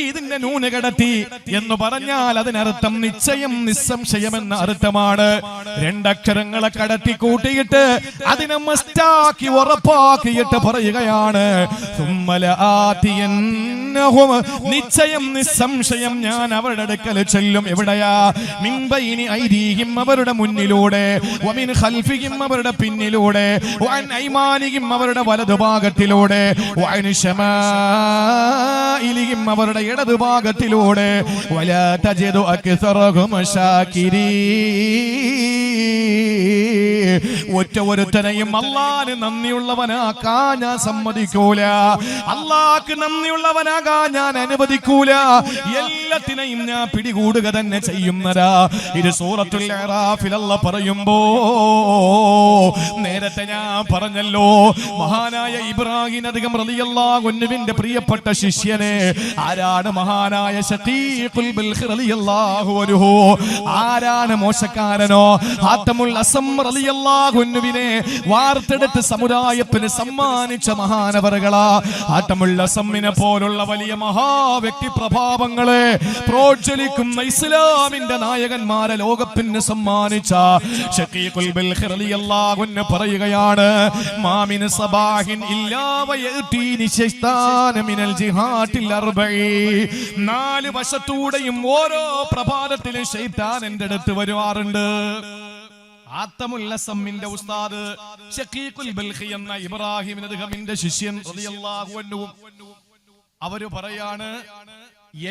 ഇതിന്റെ നൂന് കടത്തി എന്ന് പറഞ്ഞാൽ അതിനർത്ഥം നിശ്ചയം, നിസ്സംശയം എന്ന അർത്ഥമാണ്. 2 അക്ഷരങ്ങളെ കടത്തി കൂട്ടിയിട്ട് അതിനെ മസ്റ്റാക്കി ഉറപ്പാക്കിയിട്ട് പറയുകയാണ്, നിശ്ചയം നിസ്സംശയം ഞാൻ അവരുടെ അടുക്കൽ ചെല്ലും. എവിടെയാ? മിൻ ബൈനി ഐദീഹിം, അവരുടെ മുന്നിലൂടെ, വമിൻ ഖൽഫിഹിം, അവരുടെ പിന്നിലൂടെ, വഅൻ ഐമാനിഹിം, അവരുടെ വലതുഭാഗത്തിലൂടെ, വഅൻ ശമാഇലിഹിം, അവരുടെ ഇടതുഭാഗത്തിലൂടെ. വലാ തജിദു അക്സറഹും ശാകിരീൻ. ഒറ്റ ഒരുത്തനെയും അല്ലാഹുവിന് നന്ദിയുള്ളവനാക്കാൻ ഞാൻ സമ്മതിക്കൂല, അല്ലാഹുവിന് നന്ദിയുള്ളവനാകാൻ ഞാൻ അനുവദിക്കൂല. എല്ലാത്തിനെയും ഞാൻ പിടികൂടുക തന്നെ ചെയ്യുന്നതാ. ഇത് സൂറത്തുൽ അറാഫിൽ അല്ലാഹ് പറയുമ്പോ നേരത്തെ ഞാൻ പറഞ്ഞല്ലോ, മഹാനായ ഇബ്രാഹിം അദ്ഹം റളിയല്ലാഹു അൻഹുവിന്റെ പ്രിയപ്പെട്ട ശിഷ്യനെ ആരാണ്? മഹാനായ ശഖീഖുൽ ബൽഖ് റളിയല്ലാഹു അൻഹു. ആരാണ് മോശക്കാരനോ? ഹാത്തമുൽ അസം റളിയല്ലാഹു അൻഹുവിനെ വാർത്തെടുത്ത് സമുദായത്തിന് സമ്മാനിച്ച മഹാനവറുകളാ. ഹാത്തമുൽ അസമ്മിനെ പോലുള്ള വലിയ മഹാവ്യക്തി പ്രഭാവങ്ങളെ പ്രോജ്വലിക്കുന്ന ഇസ്ലാമിന്റെ നായകന്മാരെ ലോകത്തിന് സമ്മാനിച്ച ശഖീഖുൽ ബൽഖ് റളിയല്ലാഹു അൻഹു പറയുകയാണ്, മാമിൻ സബാഹിൻ ഇല്ലാ വയതീനി ശൈത്താന മിനൽ ജിഹാത്തിൽ അർബഈ. 4 വശത്തൂടെയും ഓരോ പ്രഭാതത്തിലും ശൈത്താൻ എൻ്റെ അടുത്ത് വരുവാറുണ്ട്. ആത്തമുൽ അസമ്മിന്റെ ഉസ്താദ് ശഖീഖുൽ ബൽഖി എന്ന ഇബ്രാഹിം അദ്ഹമിന്റെ ശിഷ്യൻ റളിയല്ലാഹു അൻഹു അവര് പറയാണ്,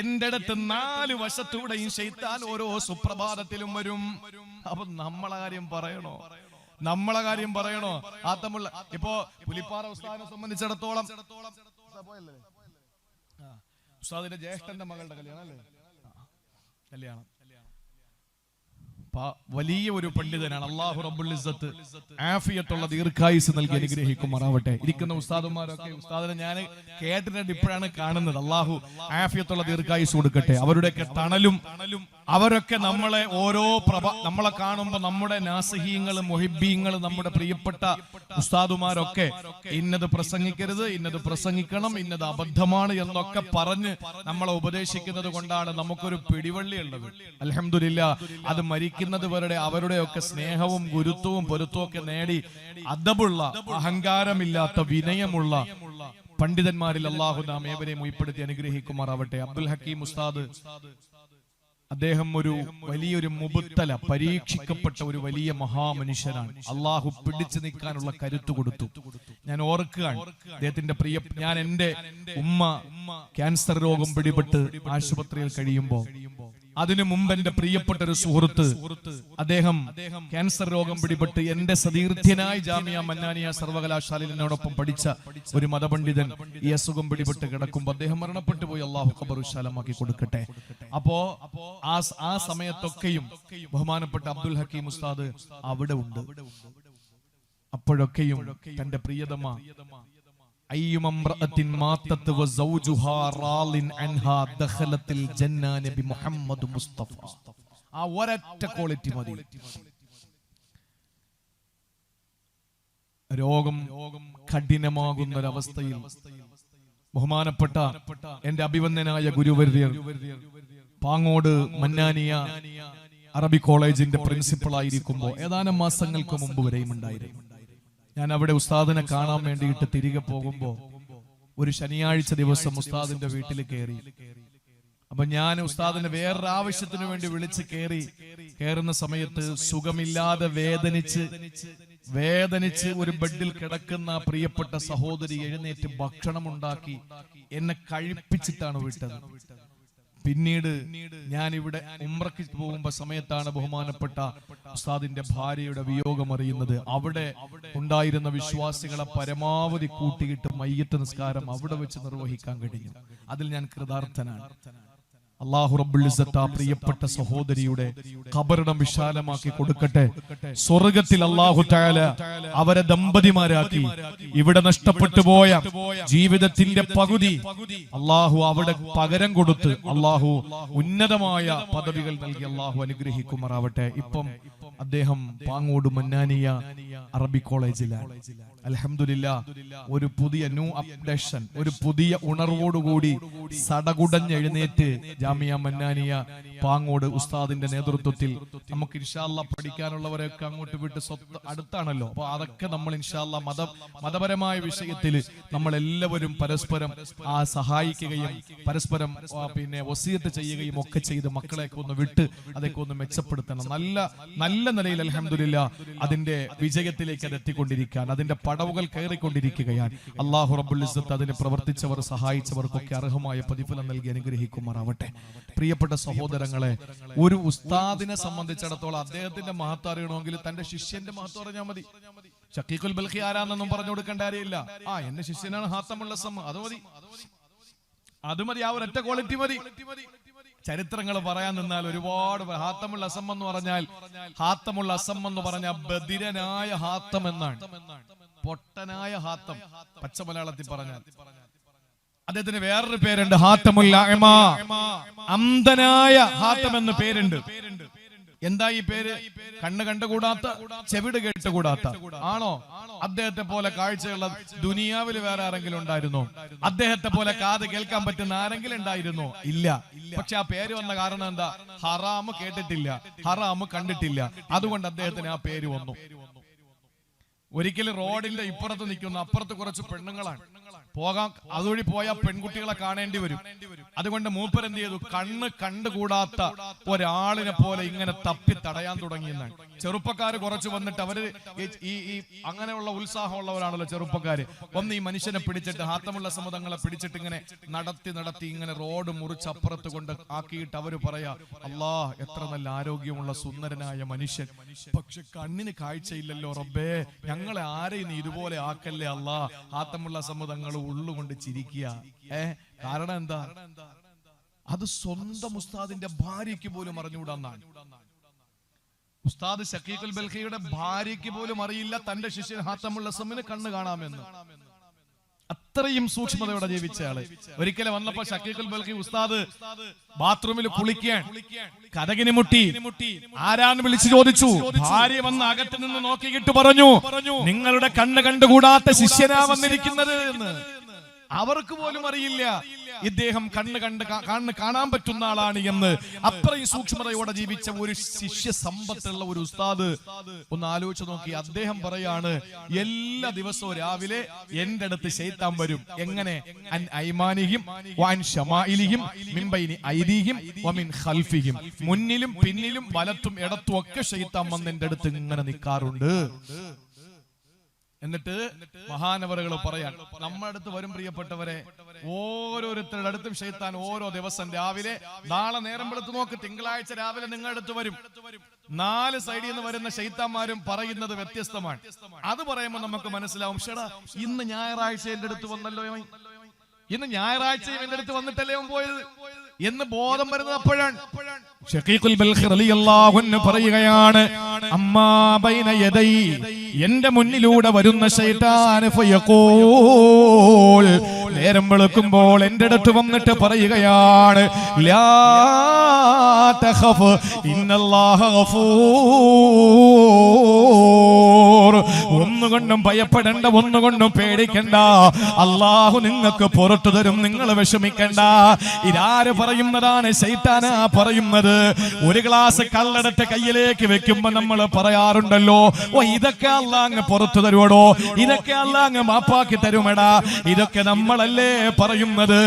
എന്റെ അടുത്ത് 4 വശത്തൂടെയും ശൈത്താൻ ഓരോ സുപ്രഭാതത്തിലും വരും. അപ്പൊ നമ്മളെ കാര്യം പറയണോ? ആത്തമുള്ള ഇപ്പോ പുലിപ്പാറ ഉസ്താദിനെ സംബന്ധിച്ചിടത്തോളം ഉസ്താദിന്റെ ജ്യേഷ്ഠന്റെ മകളുടെ കല്യാണം അല്ലേ? കല്യാണം വലിയ ഒരു പണ്ഡിതനാണ്. അല്ലാഹു റബ്ബുൽ ഇസ്സത്ത് ആഫിയത്തുള്ള ദീർഘായുസ് നൽകി അനുഗ്രഹിക്കുമാറാവട്ടെ. ഇരിക്കുന്ന ഉസ്താദുമാരൊക്കെ, ഉസ്താദിനെ ഞാൻ കേട്ടിട്ടുണ്ട്, ഇപ്പോഴാണ് കാണുന്നത്. അല്ലാഹു ആഫിയത്തുള്ള ദീർഘായുസ് കൊടുക്കട്ടെ. അവരുടെയൊക്കെ തണലും അവരൊക്കെ നമ്മളെ നമ്മളെ കാണുമ്പോൾ നമ്മുടെ നാസിഹീങ്ങളും മുഹിബ്ബീങ്ങളും നമ്മുടെ പ്രിയപ്പെട്ട ഉസ്താദുമാരൊക്കെ ഇന്നത് പ്രസംഗിക്കരുത്, ഇന്നത് പ്രസംഗിക്കണം, ഇന്നത് അബദ്ധമാണ് എന്നൊക്കെ പറഞ്ഞ് നമ്മളെ ഉപദേശിക്കുന്നത് കൊണ്ടാണ് നമുക്കൊരു പിടിവള്ളി ഉള്ളത്. അൽഹംദുലില്ലാ. അത് മരിക്കുന്നത് വരെ അവരുടെയൊക്കെ സ്നേഹവും ഗുരുത്വവും പൊരുത്തവും ഒക്കെ നേടി അദബുള്ള, അഹങ്കാരമില്ലാത്ത, വിനയമുള്ള പണ്ഡിതന്മാരിൽ അല്ലാഹു നാം ഏവരെയും ഉൾപ്പെടുത്തി അനുഗ്രഹിക്കുമാറാവട്ടെ. അബ്ദുൽ ഹക്കീം ഉസ്താദ്, അദ്ദേഹം ഒരു വലിയൊരു മുബത്തല, പരീക്ഷിക്കപ്പെട്ട ഒരു വലിയ മഹാമനുഷ്യനാണ്. അള്ളാഹു പിടിച്ചു നിൽക്കാനുള്ള കരുത്ത് കൊടുത്തു. ഞാൻ ഓർക്കുകയാണ് അദ്ദേഹത്തിന്റെ ഞാൻ എന്റെ ഉമ്മ ക്യാൻസർ രോഗം പിടിപെട്ട് ആശുപത്രിയിൽ കഴിയുമ്പോ, അതിനു മുമ്പ് എന്റെ പ്രിയപ്പെട്ട ഒരു സുഹൃത്ത്, അദ്ദേഹം ക്യാൻസർ രോഗം പിടിപെട്ട് എന്റെ സതീർത്ഥ്യനായി ജാമിയ മന്നാനിയ സർവകലാശാലയിൽ എന്നോടൊപ്പം പഠിച്ച ഒരു മതപണ്ഡിതൻ ഈ അസുഖം പിടിപെട്ട് കിടക്കുമ്പോൾ അദ്ദേഹം മരണപ്പെട്ടു പോയി. അള്ളാഹു ഖബർ വിശാലമാക്കി കൊടുക്കട്ടെ. അപ്പോ ആ സമയത്തൊക്കെയും ബഹുമാനപ്പെട്ട അബ്ദുൽ ഹക്കീം ഉസ്താദ് അവിടെ ഉണ്ട്. അപ്പോഴൊക്കെയും തന്റെ പ്രിയതമ ആ ഒരൊറ്റ ക്വാളിറ്റി മതി. രോഗം കഠിനമാകുന്ന ഒരവസ്ഥയിൽ ബഹുമാനപ്പെട്ട എന്റെ അഭിവന്ദനായ ഗുരുവര്യർ പാങ്ങോട് മന്നാനിയ അറബി കോളേജിന്റെ പ്രിൻസിപ്പൾ ആയിരിക്കുമ്പോൾ ഏതാനും മാസങ്ങൾക്ക് മുമ്പ് വരെയും ഉണ്ടായിരുന്നു. ഞാൻ അവിടെ ഉസ്താദിനെ കാണാൻ വേണ്ടിയിട്ട് തിരികെ പോകുമ്പോ ഒരു ശനിയാഴ്ച ദിവസം ഉസ്താദിന്റെ വീട്ടിൽ കയറി. അപ്പൊ ഞാൻ ഉസ്താദിനെ വേറൊരു ആവശ്യത്തിന് വേണ്ടി വിളിച്ച് കയറുന്ന സമയത്ത് സുഖമില്ലാതെ വേദനിച്ച് ഒരു ബെഡിൽ കിടക്കുന്ന പ്രിയപ്പെട്ട സഹോദരി എഴുന്നേറ്റ് ഭക്ഷണം ഉണ്ടാക്കി എന്നെ കഴിപ്പിച്ചിട്ടാണ് വിട്ടത്. പിന്നീട് ഞാൻ ഇവിടെ ഉംറയ്ക്ക് പോകുമ്പോ സമയത്താണ് ബഹുമാനപ്പെട്ട ഉസ്താദിന്റെ ഭാര്യയുടെ വിയോഗം അറിയുന്നത്. അവിടെ ഉണ്ടായിരുന്ന വിശ്വാസികളെ പരമാവധി കൂട്ടിയിട്ട് മയ്യത്ത് നിസ്കാരം അവിടെ വെച്ച് നിർവഹിക്കാൻ കഴിഞ്ഞു. അതിൽ ഞാൻ കൃതാർത്ഥനാണ്. അല്ലാഹു റബ്ബുൽ ഇസ്സത്ത് ആ പ്രിയപ്പെട്ട സഹോദരിയുടെ ഖബറിടം വിശാലമാക്കി കൊടുക്കട്ടെ. സ്വർഗ്ഗത്തിൽ അല്ലാഹു തആല അവരെ ദമ്പതിമാരാക്കി ഇവിടെ നഷ്ടപ്പെട്ടു പോയ ജീവിതത്തിന്റെ പകുതി അല്ലാഹു അവിടെ പകരം കൊടുത്ത് അല്ലാഹു ഉന്നതമായ പദവികൾ നൽകി അല്ലാഹു അനുഗ്രഹിക്കുമാറാവട്ടെ. ഇപ്പം അദ്ദേഹം പാങ്ങോട് മന്നാനിയ അറബി കോളേജിലാണ്. അൽഹംദുലില്ലാ. ഒരു പുതിയ ന്യൂ അപ്ഡേഷൻ, ഒരു പുതിയ ഉണർവോടുകൂടി സടകുടഞ്ഞെഴുന്നേറ്റ് ജാമിയ മന്നാനിയ പാങ്ങോട് ഉസ്താദിന്റെ നേതൃത്വത്തിൽ നമുക്ക് ഇൻഷാ അല്ലാഹ് പഠിക്കാനുള്ളവരൊക്കെ അങ്ങോട്ട് വിട്ട് സ്വത്ത് അടുത്താണല്ലോ. അപ്പൊ അതൊക്കെ നമ്മൾ ഇൻഷാ അല്ലാഹ് മതപരമായ വിഷയത്തിൽ നമ്മൾ എല്ലാവരും പരസ്പരം സഹായിക്കുകയും പരസ്പരം വസിയത്ത് ചെയ്യുകയും ഒക്കെ ചെയ്ത് മക്കളെയൊക്കെ ഒന്ന് വിട്ട് അതൊക്കെ ഒന്ന് മെച്ചപ്പെടുത്തണം. നല്ല നിലയിൽ അൽഹംദുലില്ലാ അതിന്റെ വിജയത്തിലേക്ക് അത് എത്തിക്കൊണ്ടിരിക്കാൻ, അതിന്റെ പടവുകൾ കയറിക്കൊണ്ടിരിക്കുകയാണ്. അല്ലാഹു റബ്ബുൽ ഇസ്സത്ത് അതിന് പ്രവർത്തിച്ചവർ സഹായിച്ചവർക്കൊക്കെ അർഹമായ പ്രതിഫലം നൽകി അനുഗ്രഹിക്കുമാറാവട്ടെ. പ്രിയപ്പെട്ട സഹോദരങ്ങളെ, ഒരു ഉസ്താദിനെ സംബന്ധിച്ചിടത്തോളം അദ്ദേഹത്തിന്റെ മഹത്വം അറിയണമെങ്കിൽ തന്റെ ശിഷ്യന്റെ മഹത്വം അറിഞ്ഞാൽ മതി. ഷക്കീഖുൽ ബൽഖി ആരാന്നൊന്നും പറഞ്ഞു കൊടുക്കേണ്ട കാര്യമില്ല. എന്റെ ശിഷ്യനാണ് ഹാത്തമുൽ അസം, അത് മതി. ആ ഒരൊറ്റ ക്വാളിറ്റി മതി. ചരിത്രങ്ങൾ പറയാൻ നിന്നാൽ ഒരുപാട്. ഹാത്തമുൽ അസം എന്ന് പറഞ്ഞാൽ ബദിരനായ ഹാത്തം എന്നാണ്. പൊട്ടനായ ഹാത്തം പച്ച മലയാളത്തിൽ പറഞ്ഞാൽ. അദ്ദേഹത്തിന് വേറൊരു പേരുണ്ട്, ഹാത്തമുൽ അഅമ, അന്ധനായ ഹാത്തം എന്ന് പേരുണ്ട്. എന്താ ഈ പേര്? കണ്ണ് കണ്ടുകൂടാത്ത, ചെവിട് കേട്ടുകൂടാത്ത ആണോ? അദ്ദേഹത്തെ പോലെ കാഴ്ചയുള്ള ദുനിയാവിൽ വേറെ ആരെങ്കിലും ഉണ്ടായിരുന്നോ? അദ്ദേഹത്തെ പോലെ കാത് കേൾക്കാൻ പറ്റുന്ന ആരെങ്കിലും ഉണ്ടായിരുന്നോ? ഇല്ല. പക്ഷെ ആ പേര് വന്ന കാരണം എന്താ? ഹറാമ് കേട്ടിട്ടില്ല, ഹറാമ് കണ്ടിട്ടില്ല. അതുകൊണ്ട് അദ്ദേഹത്തിന് ആ പേര് വന്നു. ഒരിക്കലും റോഡിന്റെ ഇപ്പുറത്ത് നിൽക്കുന്ന, അപ്പുറത്ത് കുറച്ച് പെണ്ണുങ്ങളാണ്. പോകാൻ അതുവഴി പോയാൽ പെൺകുട്ടികളെ കാണേണ്ടി വരും. അതുകൊണ്ട് മൂപ്പർ എന്ത് ചെയ്തു? കണ്ണ് കണ്ടുകൂടാത്ത ഒരാളിനെ പോലെ ഇങ്ങനെ തപ്പി തടയാൻ തുടങ്ങിയെന്നാണ്. ചെറുപ്പക്കാര് കുറച്ച് വന്നിട്ട് അവര് ഈ അങ്ങനെയുള്ള ഉത്സാഹമുള്ളവരാണല്ലോ ചെറുപ്പക്കാര്. ഒന്ന് ഈ മനുഷ്യനെ പിടിച്ചിട്ട് ഹാത്തമുള്ള സമ്മതങ്ങളെ പിടിച്ചിട്ട് ഇങ്ങനെ നടത്തി ഇങ്ങനെ റോഡ് മുറിച്ചപ്പുറത്ത് കൊണ്ട് ആക്കിയിട്ട് അവര് പറയാ, അല്ലാ എത്ര നല്ല ആരോഗ്യമുള്ള സുന്ദരനായ മനുഷ്യൻ, പക്ഷെ കണ്ണിന് കാഴ്ചയില്ലല്ലോ റബ്ബേ, ഞങ്ങളെ ആരെയും നീ ഇതുപോലെ ആക്കല്ലേ അല്ലാ. ഹാത്തമുള്ള സമ്മതങ്ങൾ ഉള്ളുകൊണ്ട് ചിരിക്കുക. കാരണം എന്താ? അത് സ്വന്തം ഉസ്താദിന്റെ ഭാര്യയ്ക്ക് പോലും അറിഞ്ഞുകൂടാന്നാണ്. ഉസ്താദ് ശക്കീഖുൽ ബൽഖിയുടെ ഭാര്യയ്ക്ക് പോലും അറിയില്ല തന്റെ ശിഷ്യൻ ഹാത്തമുൽ അസ്സമിന് കണ്ണ് കാണാമെന്ന്. അത്രയും സൂക്ഷ്മതയോടെ ജീവിച്ചയാള്. ഒരിക്കലും വന്നപ്പോ ശക്കീഖുൽ ബൽഖി ഉസ്താദ് ബാത്റൂമിൽ കുളിക്കാൻ കതകിന് മുട്ടി. ആരാന്ന് വിളിച്ചു ചോദിച്ചു. ഭാര്യ വന്ന് അകത്ത് നിന്ന് നോക്കിയിട്ട് പറഞ്ഞു, നിങ്ങളുടെ കണ്ണ് കണ്ടുകൂടാത്ത ശിഷ്യനാ വന്നിരിക്കുന്നത് എന്ന്. അവർക്ക് പോലും അറിയില്ല ഇദ്ദേഹം കണ്ണ് കാണാൻ പറ്റുന്ന ആളാണ് എന്ന്. അത്രയും സൂക്ഷ്മതയോടെ ജീവിച്ച ഒരു ശിഷ്യ സമ്പത്തുള്ള ഒരു ഉസ്താദ്. ഒന്ന് ആലോചിച്ച് നോക്കി. അദ്ദേഹം പറയാണ്, എല്ലാ ദിവസവും രാവിലെ എന്റെ അടുത്ത് ശൈത്താൻ വരും. എങ്ങനെ? അൻ ഐമാനിഹിം വഅൻ ശമാഇലിഹിം മിൻ ബൈനി ഐദിഹിം വമിൻ ഖൽഫിഹിം. മുന്നിലും പിന്നിലും വലത്തും ഇടത്തും ഒക്കെ ശൈത്താൻ വന്ന് എന്റെ അടുത്ത് ഇങ്ങനെ നിൽക്കാറുണ്ട്. എന്നിട്ട് മഹാനവറുകൾ പറയാൻ, നമ്മുടെ അടുത്ത് വരും പ്രിയപ്പെട്ടവരെ, ഓരോരുത്തരുടെ അടുത്തും ശൈത്താൻ ഓരോ ദിവസം രാവിലെ, നാളെ നേരം വെളുത്ത് നോക്ക്, തിങ്കളാഴ്ച രാവിലെ നിങ്ങളുടെ അടുത്ത് വരും. 4 സൈഡിൽ നിന്ന് വരുന്ന ശൈത്താന്മാരും പറയുന്നത് വ്യത്യസ്തമാണ്. അത് പറയുമ്പോൾ നമുക്ക് മനസ്സിലാവും, ഷെടാ ഇന്ന് ഞായറാഴ്ച എന്റെ അടുത്ത് വന്നല്ലോ, ഇന്ന് ഞായറാഴ്ചയും എന്റെ അടുത്ത് വന്നിട്ടല്ലേ പോയത് എന്ന് ബോധം വരുന്നത് അപ്പോഴാണ്. ശഖീഖുൽ ബൽഖി റളിയല്ലാഹു അൻഹു പറയുകയാണ്, അമ്മാ ബൈന യദൈ, എന്റെ മുന്നിലൂടെ വരുന്ന ശൈത്താൻ ഫയഖൂൽ, നേരം വെളുക്കുമ്പോൾ എന്റെ അടുത്ത് വന്നിട്ട് പറയുകയാണ്, ലാ തഖഫ് ഇന്നല്ലാഹ ഗഫൂർ, ഒന്നുകൊണ്ടും ഭയപ്പെടേണ്ട, ഒന്നുകൊണ്ടും പേടിക്കണ്ട, അല്ലാഹു നിങ്ങൾക്ക് പുറത്തു തരും, നിങ്ങൾ വിഷമിക്കണ്ട. ഇതാര് പറയുന്നതാണ്? ശൈത്താനാ പറയുന്നത്. ഒരു ഗ്ലാസ് കള്ളെടുത്ത് കയ്യിലേക്ക് വെക്കുമ്പോ നമ്മൾ പറയാറുണ്ടല്ലോ, ഓ ഇതൊക്കെ അല്ലാഹ് അങ്ങ് പുറത്തു തരുവടോ, ഇതൊക്കെ അല്ലാഹ് അങ്ങ് മാപ്പാക്കി തരുമെടാ. ഇതൊക്കെ നമ്മളല്ലേ പറയുന്നത്.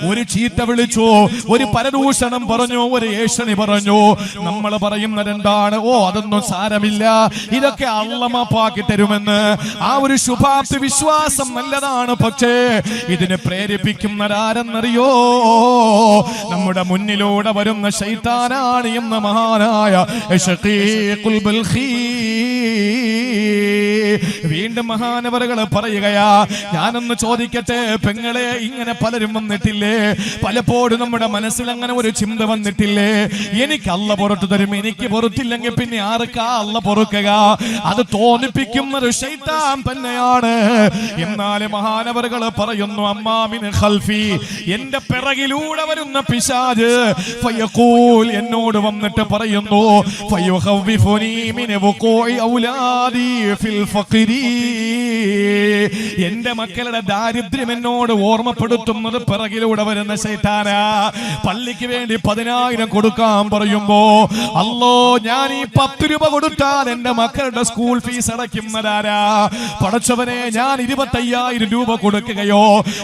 ഒരു ചീത്ത വിളിച്ചു, ഒരു പരദൂഷണം പറഞ്ഞു, ഒരു ഏഷണി പറഞ്ഞു, നമ്മൾ പറയുന്നത് എന്താണ്? ഓ അതൊന്നും സാരമില്ല, ഇതൊക്കെ അല്ലാഹ് മാപ്പാക്കി തരുമെന്ന്. ആ ഒരു ശുഭാപ്തി വിശ്വാസം നല്ലതാണ്. പക്ഷേ ഇതിനെ പ്രേരിപ്പിക്കുന്നതാരെന്നറിയോ? നമ്മുടെ മുന്നിലൂടെ വരുന്ന ശൈത്താനാണ് എന്ന് മഹാനായ ശഖീഖുൽ ബൽഖി വീണ്ടും മഹാനവറുകൾ പറയുകയാ, ഞാനൊന്ന് ചോദിക്കട്ടെ പെങ്ങളെ, ഇങ്ങനെ പലരും വന്നിട്ടില്ലേ? പലപ്പോഴും നമ്മുടെ മനസ്സിൽ അങ്ങനെ ഒരു ചിന്ത വന്നിട്ടില്ലേ? എനിക്ക് അല്ല പുറത്തു തരും, എനിക്ക് പുറത്തില്ലെങ്കിൽ പിന്നെ ആർക്കാ അല്ല പൊറുക്കുക? അത് തോന്നിപ്പിക്കുന്നത് ശൈത്താൻ തന്നെയാണ്. എന്നാൽ മഹാനവറുകൾ പറയുന്നു, അമ്മാമിൻ ഖൽഫി, എന്റെ പിറകിലൂടെ വരുന്ന പിശാച് ഫയഖൂൽ, എന്നോട് വന്നിട്ട് പറയുന്നു, ഫയുഖവ്വിഫുനി മിൻ വഖൂഇ ഔലാദി ഫിൽ ഫഖരി, എന്റെ മക്കളുടെ ദാരിദ്ര്യം എന്നോട് ഓർമ്മപ്പെടുത്തുന്നത് പിറകിലൂടെ വരുന്ന ശൈത്താനാ. പള്ളിക്ക് വേണ്ടി 10,000 കൊടുക്കാൻ പറയുമ്പോ, അല്ലോ ഞാൻ ഈ 10 രൂപ കൊടുത്താൽ എന്റെ മക്കളുടെ സ്കൂൾ ഫീസ് അടയ്ക്കുന്നതാരാ? പടച്ചവനെ, ഞാൻ 25,000 രൂപ കൊടുക്കുകയോ?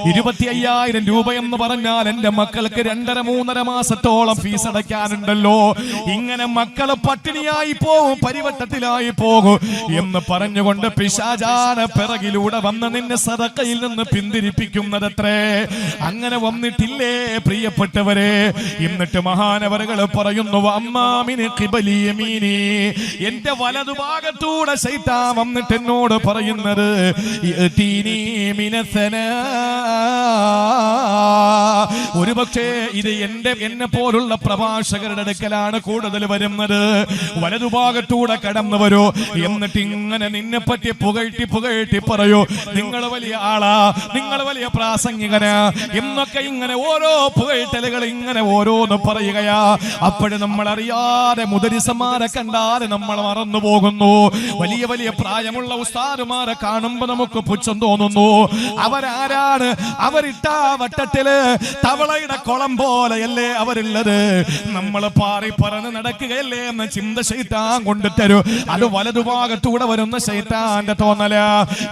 25,000 രൂപ എന്ന് പറഞ്ഞാൽ എന്റെ മക്കൾക്ക് 2.5-3 മാസത്തോളം ഫീസ് അടയ്ക്കാനുണ്ടല്ലോ. ഇങ്ങനെ മക്കള് പട്ടിണിയായി പോകും, പരിവട്ടത്തിലായി പോകും എന്ന് പറഞ്ഞുകൊണ്ട് പിശാചാന പിറകിലൂടെ വന്ന് നിന്നെ സദഖയിൽ നിന്ന് പിന്തിരിപ്പിക്കുന്നതത്രേ. അങ്ങനെ വന്നിട്ടില്ലേ പ്രിയപ്പെട്ടവരെ? എന്നിട്ട് മഹാനവറുകൾ പറയുന്നു, അമ്മാമിന് ഖിബലി യമീനി, എന്റെ വലതുഭാഗത്തൂടെ ശൈത്താൻ വന്നിട്ട് എന്നോട് പറയുന്നത്, യതീനി മിനസനാ, ഒരുപക്ഷേ ഇത് എന്നെ പോലുള്ള പ്രഭാഷകരുടെ അടുക്കലാണ് കൂടുതൽ വരുന്നത്. വലതുഭാഗത്തൂടെ കടന്നു വരൂ, എന്നിട്ട് ഇങ്ങനെ നിന്നെ പറ്റി പുകഴ്ത്തി പറയൂ, നിങ്ങൾ വലിയ ആളാ, നിങ്ങൾ വലിയ പ്രാസംഗികനാ എന്നൊക്കെ ഇങ്ങനെ ഓരോ പുകഴ്ത്തലുകൾ ഇങ്ങനെ ഓരോന്ന് പറയുകയാ. അപ്പോഴും നമ്മൾ അറിയാതെ മുദരിസന്മാരെ കണ്ടാൽ നമ്മൾ മറന്നു പോകുന്നു. വലിയ വലിയ പ്രായമുള്ള ഉസ്താദുമാരെ കാണുമ്പോ നമുക്ക് പുച്ഛം തോന്നുന്നു. അവരാരാണ്? അവരിട്ട വട്ടത്തില് തവളയുടെ കുളം പോലെയല്ലേ അവരുള്ളത്. നമ്മൾ പാറി പറന്ന് നടക്കുകയല്ലേ എന്ന ചിന്ത ശൈത്താൻ കൊണ്ടുതരൂ. അത് വലതുഭാഗത്തൂടെ വരുന്ന ശൈത്താൻ ശൈത്താന്റെ തോന്നല.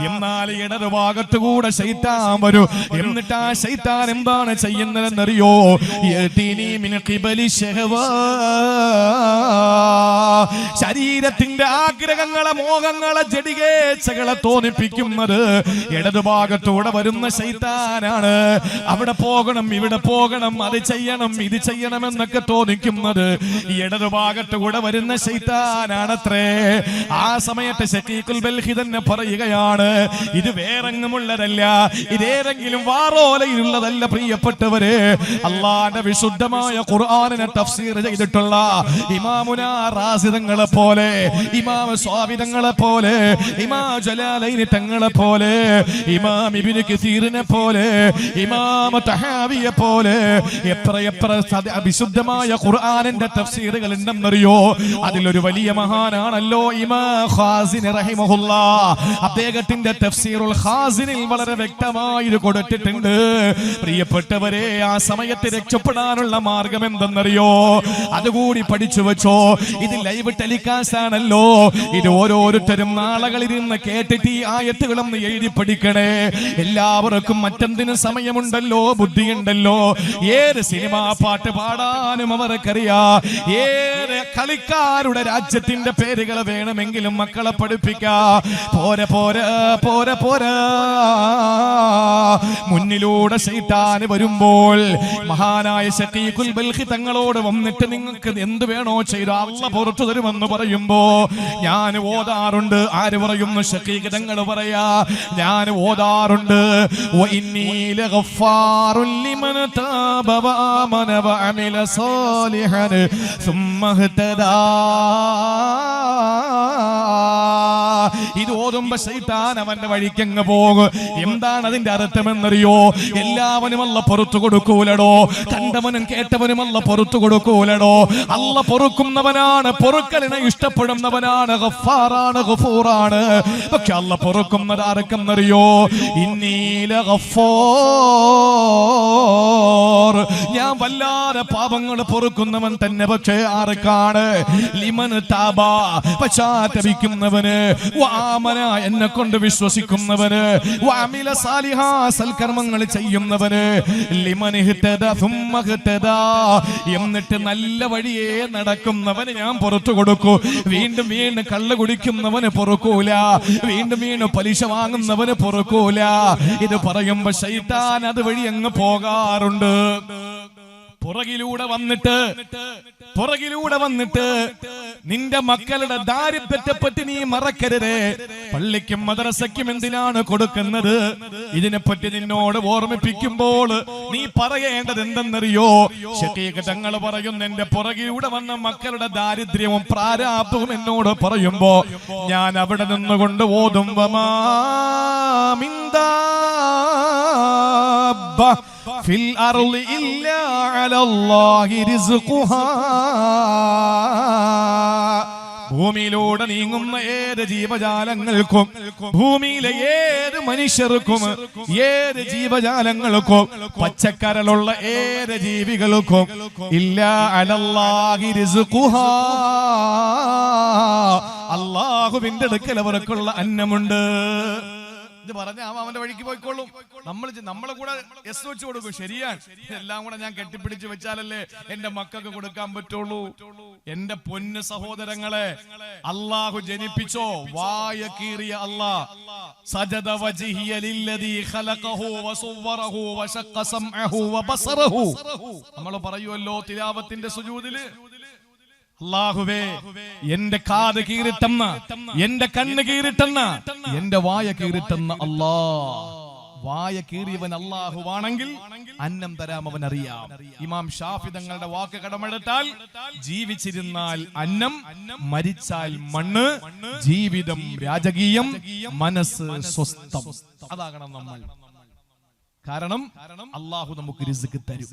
എന്നാൽ ഇടതുഭാഗത്തുകൂടെ ശൈത്താൻ വരും. എന്നിട്ട് ആ ശൈത്താൻ എന്താണ് ചെയ്യുന്നതെന്നറിയോ? ശരീരത്തിന്റെ ആഗ്രഹങ്ങളെ, മോഹങ്ങളെ, ജഡികേച്ഛകളെ തോന്നിപ്പിക്കുന്നത് ഇടതുഭാഗത്തൂടെ വരുന്ന ശൈത്താനാണ്. അവിടെ പോകണം, ഇവിടെ പോകണം, അത് ചെയ്യണം, ഇത് ചെയ്യണം എന്നൊക്കെ തോന്നിക്കുന്നത് ഇടതുഭാഗത്തുകൂടെ വരുന്ന ശൈത്താനാണത്രേ. ആ സമയത്ത് ശഖീഖുൽ ബൽഖി തന്നെ പറയുകയാണ്, ഇത് വേറെങ്ങുമുള്ളതല്ല, ഇതേതെങ്കിലും വാറോലയിലുള്ളതല്ല പ്രിയപ്പെട്ടവരെ. അള്ളാന്റെ വിശുദ്ധമായ ഖുർആനിനെ തഫ്സീർ ചെയ്തിട്ടുള്ള ഇമാമുന റാസി തങ്ങളെ പോലെ, ഇമാം സ്വാബി തങ്ങളെ പോലെ, ഇമാം ജലാലൈനി തങ്ങളെ പോലെ, ഇമാം ഇബ്നു കസീറിനെ പോലെ, ഇമാം തഹാവിയെ പോലെ എത്ര വിശുദ്ധമായ ഖുർആനിന്റെ തഫ്സീറുകൾ ഉണ്ടെന്നറിയോ? അതിലൊരു വലിയ മഹാനാണല്ലോ ഇമാം ഖാസിനി റഹിമഹുല്ലാഹ്. അദ്ദേഹത്തിന്റെ തഫ്സീറുൽ ഖാസിനിൽ വളരെ വ്യക്തമായി ഇത് കൊടുത്തിട്ടുണ്ട്. പ്രിയപ്പെട്ടവരെ, ആ സമയത്ത് രക്ഷപ്പെടാനുള്ള മാർഗം എന്തെന്നറിയോ? അതുകൂടി പഠിച്ചു വെച്ചോ. ഇത് ലൈവ് ടെലികാസ്റ്റ് ആണല്ലോ. ഇത് ഓരോരുത്തരും നാളകളിരുന്ന് കേട്ടിട്ട് ഈ ആയത്തുകളൊന്ന് എഴുതി പഠിക്കണേ. എല്ലാവർക്കും മറ്റെന്തിനും സമയമുണ്ടല്ലോ, ബുദ്ധിയുണ്ടല്ലോ. ഏത് സിനിമാ പാട്ട് പാടാനും അവർക്കറിയാം. ഏത് കളിക്കാരുടെ രാജ്യത്തിന്റെ പേരുകൾ വേണമെങ്കിലും മക്കളെ പഠിപ്പിക്കാ. പോരെ പോരെ പോരെ പോരാ. മുന്നിലൂടെ ശൈത്താൻ വരുമ്പോൾ മഹാനായ ശഖീഖുൽ ബൽഖി തങ്ങളോട് വന്നിട്ട് നിങ്ങൾക്ക് എന്ത് വേണോ ചെയ്തോ അല്ലാഹ് പുറത്തു തരുമെന്ന് പറയുമ്പോ ഞാൻ ഓതാറുണ്ട്. ആര് പറയുന്നു? ശഖീഖ് തങ്ങൾ പറയാ, ഞാൻ ഓതാറുണ്ട്. വഇന്നീ ലഗഫാറുൽ ലിമൻ താബ വആമന വഅമില സാലിഹൻ സുമ്മ ഇഹ്തദാ. ഇത് ഓതുമ്പോ ശൈത്താൻ അവന്റെ വഴിക്കങ്ങ് പോകും. എന്താണ് അതിന്റെ അർത്ഥമെന്നറിയോ? എല്ലാവനും അല്ല പുറത്തു കൊടുക്കൂലടോ. കണ്ടവനും കേട്ടവനും അല്ല പുറത്തു കൊടുക്കൂലടോ. അല്ല പൊറുക്കുന്നവനാണ്, പൊറുക്കലിനെ ഇഷ്ടപ്പെടുന്നവനാണ്, ഗഫാറാണ്, ഗഫൂറാണ്. പക്ഷെ അല്ല പൊറുക്കുന്നത് ആർക്കെന്നറിയോ? ഇന്നീല ഗഫാർ, ഞാൻ വല്ലാതെ പാപങ്ങൾ പൊറുക്കുന്നവൻ തന്നെ. പക്ഷേ ആർക്കാണ്? ലിമൻ താബ, പശ്ചാത്തപിക്കുന്നവന്, വആമന, എന്നെ കൊണ്ട് വിശ്വസിക്കുന്നവന്, വഅമില സാലിഹാ, സൽക്കർമ്മങ്ങൾ ചെയ്യുന്നവന്, ലിമൻ ഇഹ്തദാ സുമ്മ ഇഹ്തദാ, എന്നിട്ട് നല്ല വഴിയെ നടക്കുന്നവന് ഞാൻ പുറത്തു കൊടുക്കൂ. വീണ്ടും വീണ്ടും കള്ള് കുടിക്കുന്നവന് പൊറുക്കൂല, വീണ്ടും വീണ്ടും പലിശ വാങ്ങുന്നവന് പൊറുക്കൂല. ഇത് പറയുമ്പോ ശൈത്താൻ അതുവഴി അങ്ങ് പോകാറുണ്ട്. പുറകിലൂടെ വന്നിട്ട് നിന്റെ മക്കളുടെ ദാരിദ്ര്യത്തെപ്പറ്റി നീ മറക്കരുത്. പള്ളിക്കും മദ്രസയ്ക്കും എന്തിനാണ് കൊടുക്കുന്നത്? ഇതിനെപ്പറ്റി നിന്നോട് ഓർമ്മിപ്പിക്കുമ്പോൾ നീ പറയേണ്ടത് എന്തെന്നറിയോ? ശഖീഖ് തങ്ങൾ പറയുന്നു, എന്റെ പുറകിലൂടെ വന്ന മക്കളുടെ ദാരിദ്ര്യവും പ്രാരാബ്ദവും എന്നോട് പറയുമ്പോ ഞാൻ അവിടെ നിന്നുകൊണ്ട് ഓതും, വമാ മിൻ ദാബ്ബ ഫിൽ അർളി ഇല്ലാ അലല്ലാഹി റിസ്ഖുഹാ. ഭൂമിയിലൂടെ നീങ്ങുന്ന ഏത് ജീവജാലങ്ങൾക്കും, ഭൂമിയിലെ ഏത് മനുഷ്യർക്കും, ഏത് ജീവജാലങ്ങൾക്കും, പച്ചക്കരലുള്ള ഏത് ജീവികൾക്കും ഇല്ലാ അലല്ലാഹി റിസ്ഖുഹാ, അല്ലാഹുവിന്റെ അടുക്കൽ അവർക്കുള്ള അന്നമുണ്ട്. ഇത് പറഞ്ഞ അവന്റെ വഴിക്ക് പോയിക്കോളും. നമ്മളെ കൂടെ എസ് വെച്ച് കൊടുക്കും. ശരിയാണ്, എല്ലാം കൂടെ ഞാൻ കെട്ടിപ്പിടിച്ച് വെച്ചാലല്ലേ എന്റെ മക്കൾക്ക് കൊടുക്കാൻ പറ്റുള്ളൂ. എന്റെ പൊന്ന് സഹോദരങ്ങളെ, അള്ളാഹു ജനിപ്പിച്ചോ? വായ കീറിയ അല്ലാഹ്. സജദ വജ്ഹിയ ലില്ലദീ ഖലഖഹു വസവ്വറഹു വശഖ സമഅഹു വബസറഹു. നമ്മൾ പറയുമല്ലോ തിലാവത്തിന്റെ സുജൂദില്, അല്ലാഹുവേ എന്റെ കാത് കീറിട്ടെന്ന, എന്റെ കണ്ണ് കീറിട്ടെന്ന, എന്റെ വായ കീറിട്ടെന്ന അല്ലാഹ്. വായ കീറിയവൻ അല്ലാഹുവാണെങ്കിൽ അന്നം തരാം അവൻ അറിയാം. ഇമാം ഷാഫി തങ്ങളുടെ വാക്ക് കടമെടുത്താൽ, ജീവിച്ചിരുന്നാൽ അന്നം, മരിച്ചാൽ മണ്ണ്, ജീവിതം രാജകീയം, മനസ്സ് സ്വസ്ഥം. അതാകണം നമ്മൾ. കാരണം അല്ലാഹു നമുക്ക് റിസ്ക് തരും.